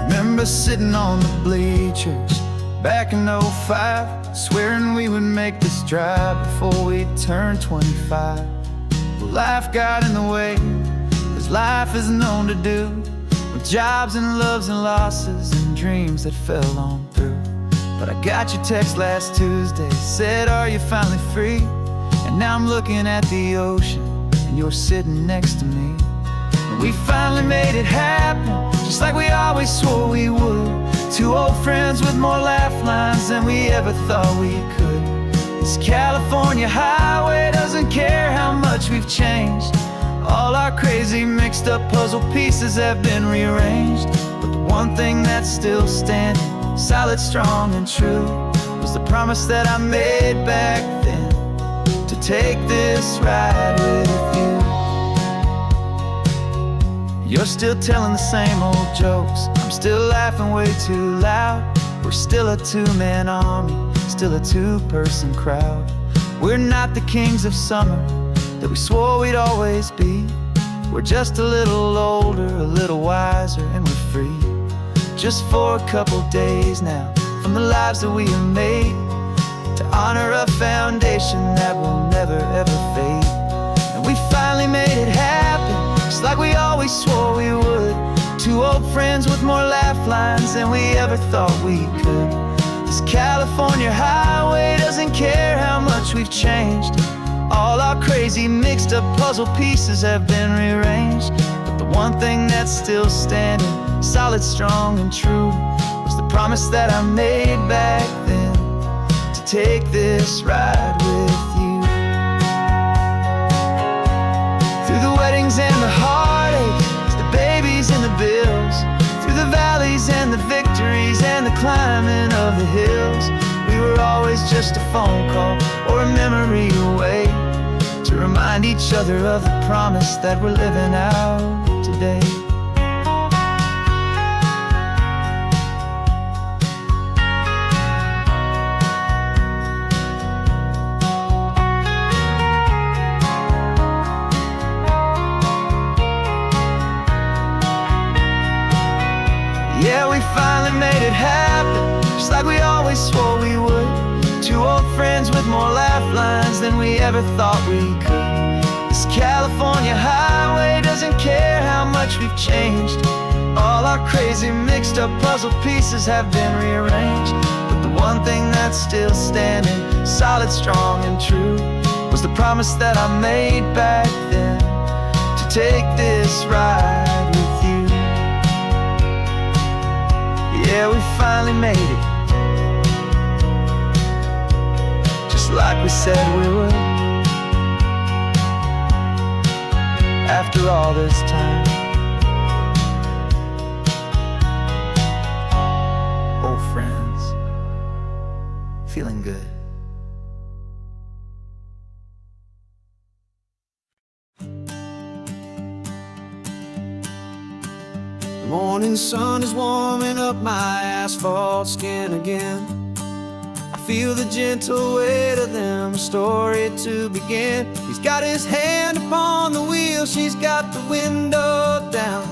S2: Remember sitting on the bleachers back in '05, swearing we would make this drive before we turned 25. Well, life got in the way, as life is known to do, with jobs and loves and losses and dreams that fell on through. But I got your text last Tuesday, said, are you finally free? And now I'm looking at the ocean, and you're sitting next to me. And we finally made it happen, just like we always swore we would. Two old friends with more laugh lines than we ever thought we could. This California highway doesn't care how much we've changed. All our crazy mixed up puzzle pieces have been rearranged. But the one thing that's still standing, solid, strong and true, was the promise that I made back then, to take this ride with you. You're still telling the same old jokes, I'm still laughing way too loud. We're still a two-man army, still a two-person crowd. We're not the kings of summer that we swore we'd always be. We're just a little older, a little wiser, and we're free. Just for a couple days now, from the lives that we have made, to honor a foundation that will never ever fade. And we finally made it happen, just like we always swore we would. Two old friends with more laugh lines than we ever thought we could. This California highway doesn't care how much we've changed. All our crazy mixed up puzzle pieces have been rearranged. But the one thing that's still standing, solid, strong and true, was the promise that I made back then, to take this ride with you. Through the weddings and the heartaches, the babies and the bills, through the valleys and the victories and the climbing of the hills, we were always just a phone call or a memory away, to remind each other of the promise that we're living out today.
S1: Yeah, we finally made it happen, just like we always swore we would. Two old friends with more laugh lines than we ever thought we could. This California highway doesn't care how much we've changed. All our crazy mixed up puzzle pieces have been rearranged, but the one thing that's still standing, solid, strong, and true, was the promise that I made back then, to take this ride with you. Yeah, we finally made it, just like we said we would. After all this time, old friends, feeling good. The morning sun is warming up my asphalt skin again. I feel the gentle weight of them, a story to begin. He's got his hand upon the wheel, she's got the window down.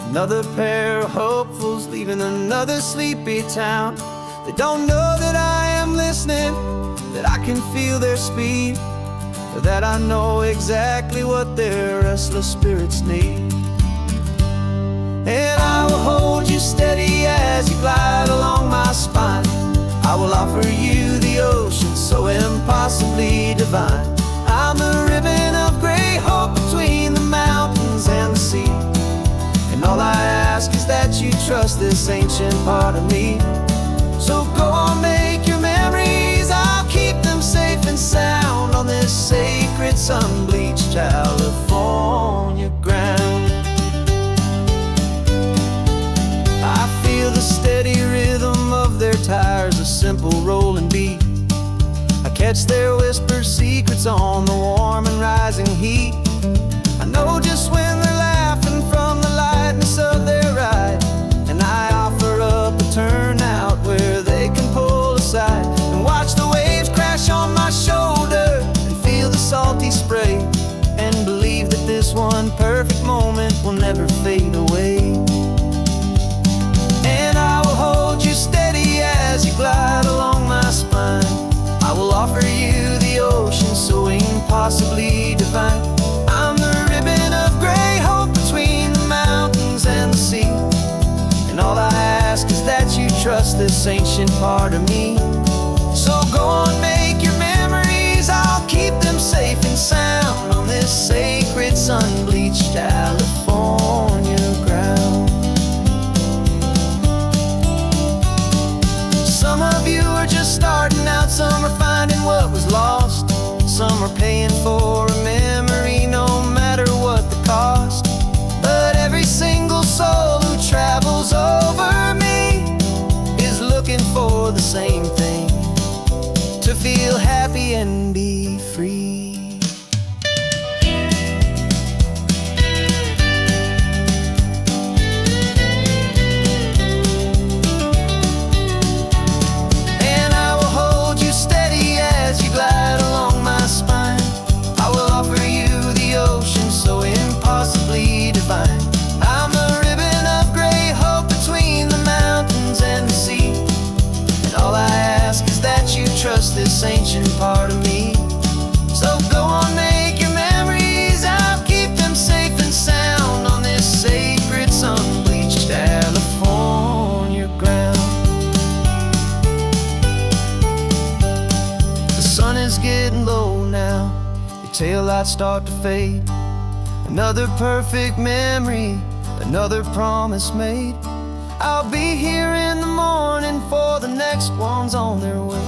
S1: Another pair of hopefuls leaving another sleepy town. They don't know that I am listening, that I can feel their speed, or that I know exactly what their restless spirits need. And I will hold you steady as you glide along my spine. I will offer you the ocean so impossibly divine. I'm the ribbon of gray hope between the mountains and the sea. And all I ask is that you trust this ancient part of me. So go on, make your memories, I'll keep them safe and sound on this sacred sun-bleached California ground. I feel the steady rhythm of their tires, a simple rolling beat. I catch their whispered secrets on the warm and rising heat. I know just when they're laughing from the lightness of their ride, and I offer up a turnout where they can pull aside and watch the waves crash on my shoulder and feel the salty spray, and believe that this one perfect moment will never fade away. And I will hold you steady as you glide along my spine. I will offer you the ocean so impossibly divine. I'm the ribbon of gray hope between the mountains and the sea. And all I ask is that you trust this ancient part of me. So go on, make your memories, I'll keep them safe and sound on this sacred sun-bleached California ground. Some of you are just starting out, some are finding what was lost, some are paying for a memory no matter what the cost. But every single soul who travels over me is looking for the same thing, to feel happy and be free. Glide along my spine. I will offer you the ocean so impossibly divine. I'm the ribbon of gray hope between the mountains and the sea. And all I ask is that you trust this ancient part of me. So go on, make your memories, I'll keep them safe and sound on this sacred sun-bleached California ground. The sun is getting low now, your taillights start to fade. Another perfect memory, another promise made. I'll be here in the morning for the next ones on their way.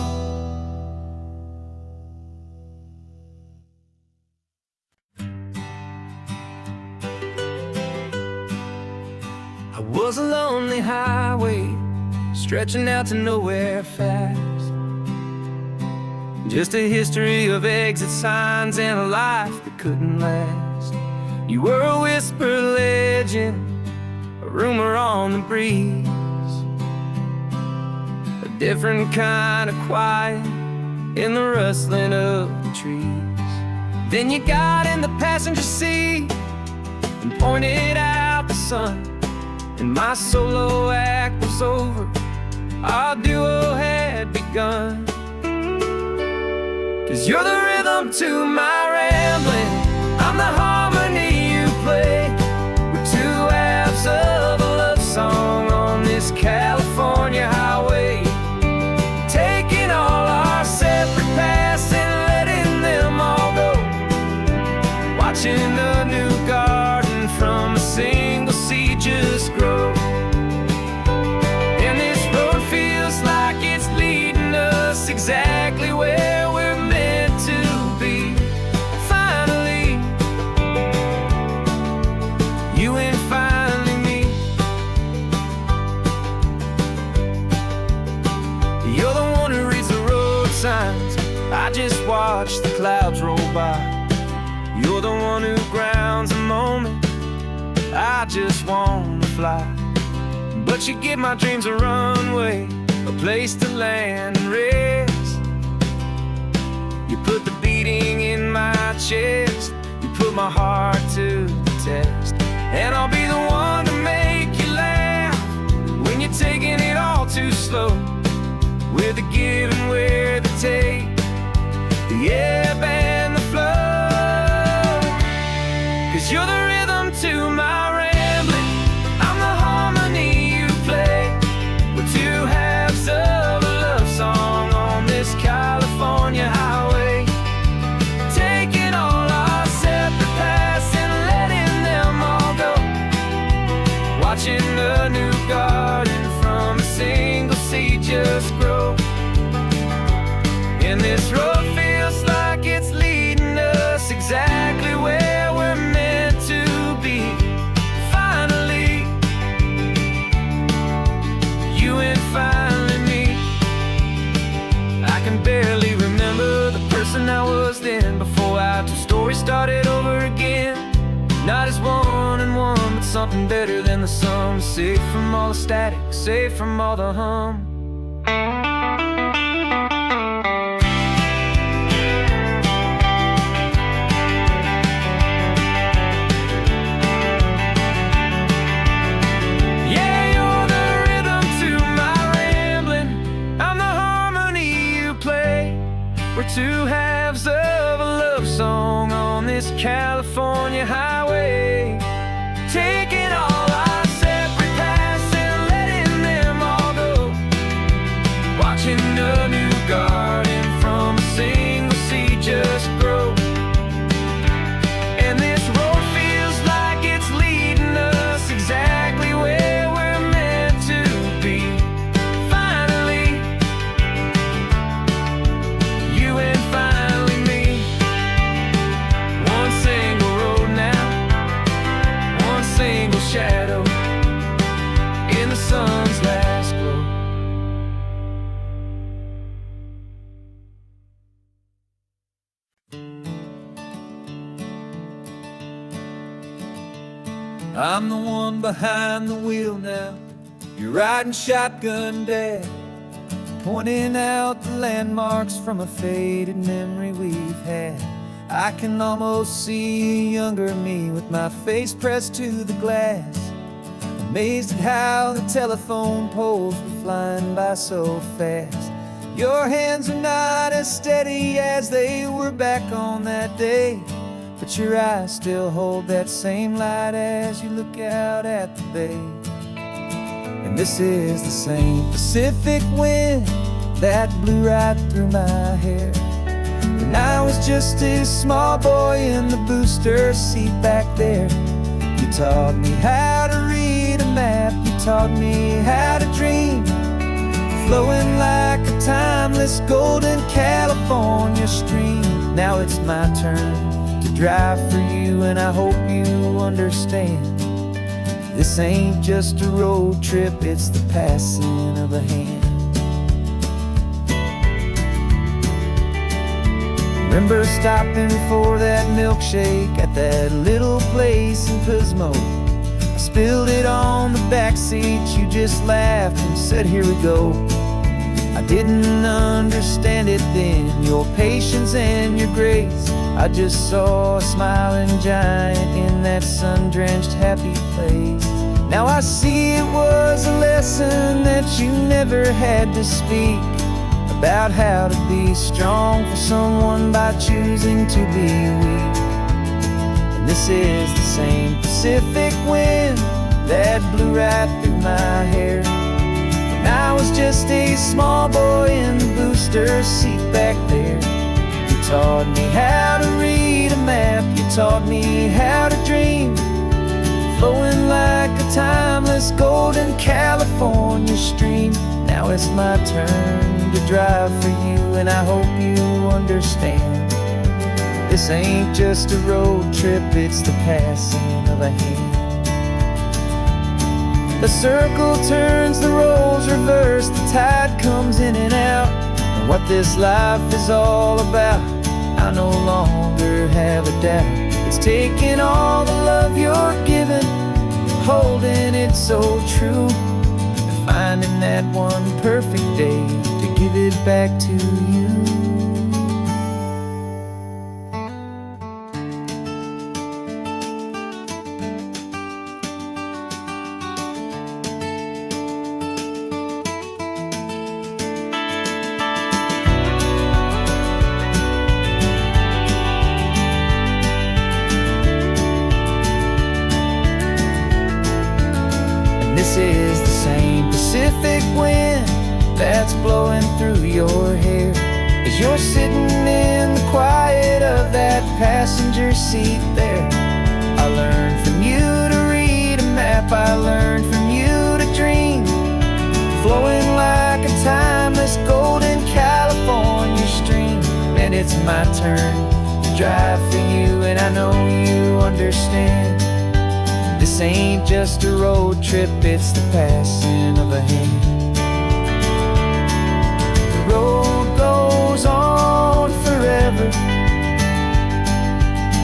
S3: I was a lonely highway, stretching out to nowhere fast. Just a history of exit signs and a life that couldn't last. You were a whisper legend, a rumor on the breeze, a different kind of quiet in the rustling of the trees. Then you got in the passenger seat and pointed out the sun, and my solo act was over, our duo had begun. 'Cause you're the rhythm to my rambling, I'm the harmony you play. We're two halves of a love song on this California highway, taking all our separate paths and letting them all go, watching a new garden from a single seed just grow. And this road feels like it's leading us exactly where we're meant to be. Finally, you and finally me. You're the one who reads the road signs, I just watch the clouds roll by. You're the one who grounds a moment, I just wanna fly. But you give my dreams a runway, a place to land and rest. You put the beating in my chest, you put my heart to the test. And I'll be the one to make you laugh when you're taking it all too slow. We're the give and we're the take, the ebb and the flow. 'Cause you're the rhythm to my rambling, I'm the harmony you play. We're two halves of a love song on this California highway, taking all our separate paths and letting them all go, watching a new garden from a single seed just grow. And this road feels like it's leading us exactly where we're meant to be. Finally, you and finally me. I can barely remember the person I was then, before our two stories started over again. Not as one and one, but something better than the sum. Safe from all the static, safe from all the hum. We're two halves of a love song on this California highway, taking all our separate paths and letting them all go, watching a new garden from a single seed just grow. And this road feels like it's leading us exactly where we're meant to be. Finally, you and finally me. One single road now, one single shadow in the sun's last glow. I'm the one behind the wheel now, you're riding shotgun, Dad, pointing out the landmarks from a faded memory we've had. I can almost see a younger me with my face pressed to the glass, amazed at how the telephone poles were flying by so fast. Your hands are not as steady as they were back on that day, but your eyes still hold that same light as you look out at the bay. And this is the same Pacific wind that blew right through my hair when I was just a small boy in the booster seat back there. You taught me how to read a map, you taught me how to dream, flowing like a timeless golden California stream. Now it's my turn to drive for you, and I hope you understand. This ain't just a road trip, it's the passing of a hand. Remember stopping for that milkshake at that little place in Pismo? I spilled it on the back seat, you just laughed and said, here we go. I didn't understand it then, your patience and your grace. I just saw a smiling giant in that sun-drenched happy place.
S2: Now I see it was a lesson that you never had to speak, about how to be strong for someone by choosing to be weak. And this is the same Pacific wind that blew right through my hair when I was just a small boy in the booster seat back there. You taught me how to read a map, you taught me how to dream, flowing like a timeless golden California stream. Now it's my turn to drive for you, and I hope you understand. This ain't just a road trip, it's the passing of a hand. The circle turns, the roles reverse, the tide comes in and out. And what this life is all about, I no longer have a doubt. It's taking all the love you're giving, holding it so true, and finding that one perfect day to give it back to you. This is the same Pacific wind that's blowing through your hair as you're sitting in the quiet of that passenger seat there. I learned from you to read a map, I learned from you to dream, flowing like a timeless golden California stream. And it's my turn to drive for you, and I know you understand. This ain't just a road trip, it's the passing of a hand. The road goes on forever,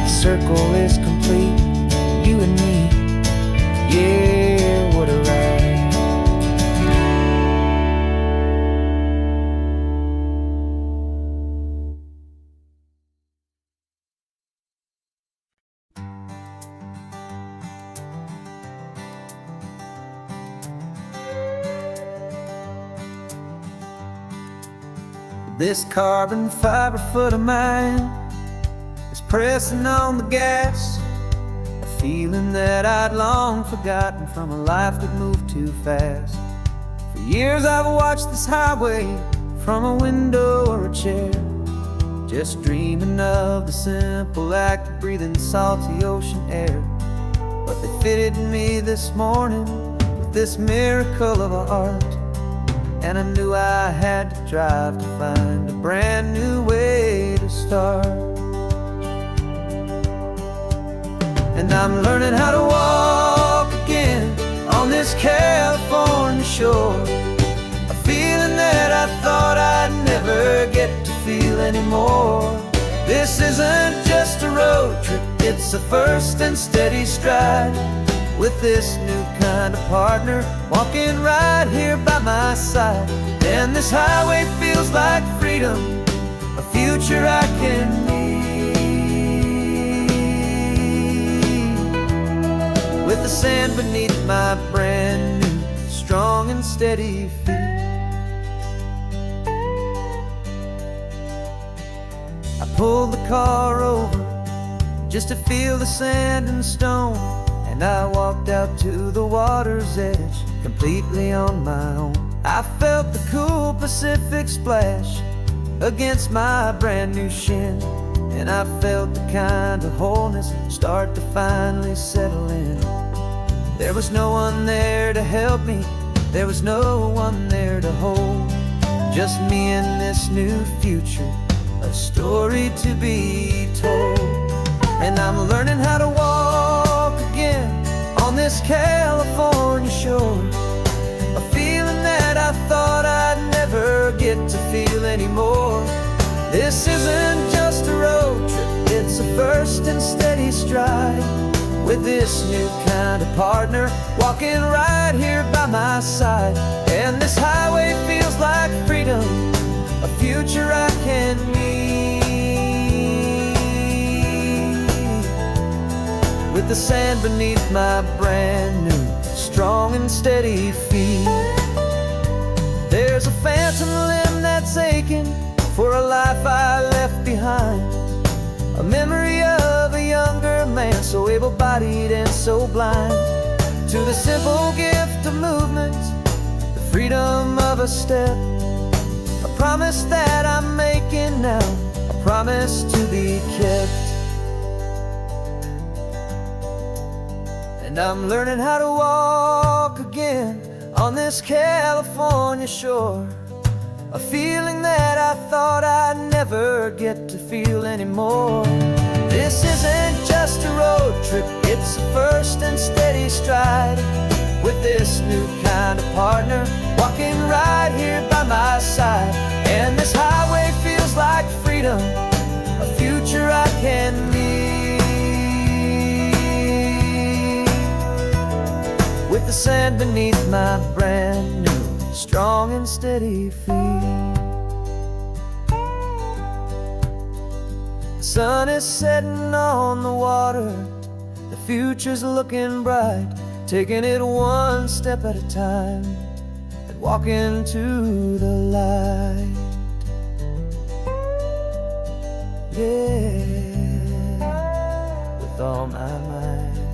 S2: the circle is complete, you and me, yeah, what a ride. This carbon fiber foot of mine is pressing on the gas, a feeling that I'd long forgotten from a life that moved too fast. For years I've watched this highway from a window or a chair, just dreaming of the simple act of breathing salty ocean air. But they fitted me this morning with this miracle of art, and I knew I had to drive to find a brand new way to start. And I'm learning how to walk again on this California shore, a feeling that I thought I'd never get to feel anymore. This isn't just a road trip, it's a first and steady stride, with this new kind of partner walking right here by my side. And this highway feels like freedom, a future I can need, with the sand beneath my brand new strong and steady feet. I pulled the car over just to feel the sand and stone, and I walked out to the water's edge completely on my own. I felt the cool Pacific splash against my brand new shin, and I felt the kind of wholeness start to finally settle in. There was no one there to help me, there was no one there to hold, just me and this new future, a story to be told. And I'm learning how to walk again on this California shore, a feeling that I thought I'd never get to feel anymore. This isn't just a road trip, it's a first and steady stride, with this new kind of partner walking right here by my side. And this highway feels like freedom, a future I can need, with the sand beneath my brand new strong and steady feet. There's a phantom limb that's aching for a life I left behind, a memory of a younger man, so able-bodied and so blind. To the simple gift of movement, the freedom of a step, a promise that I'm making now, a promise to be kept. And I'm learning how to walk again on this California shore, a feeling that I thought I'd never get to feel anymore. This isn't just a road trip, it's a first and steady stride, with this new kind of partner walking right here by my side. And this highway feels like freedom, a future I can meet, with the sand beneath my brand new strong and steady feet. The sun is setting on the water, the future's looking bright, taking it one step at a time and walking to the light. Yeah, with all my might.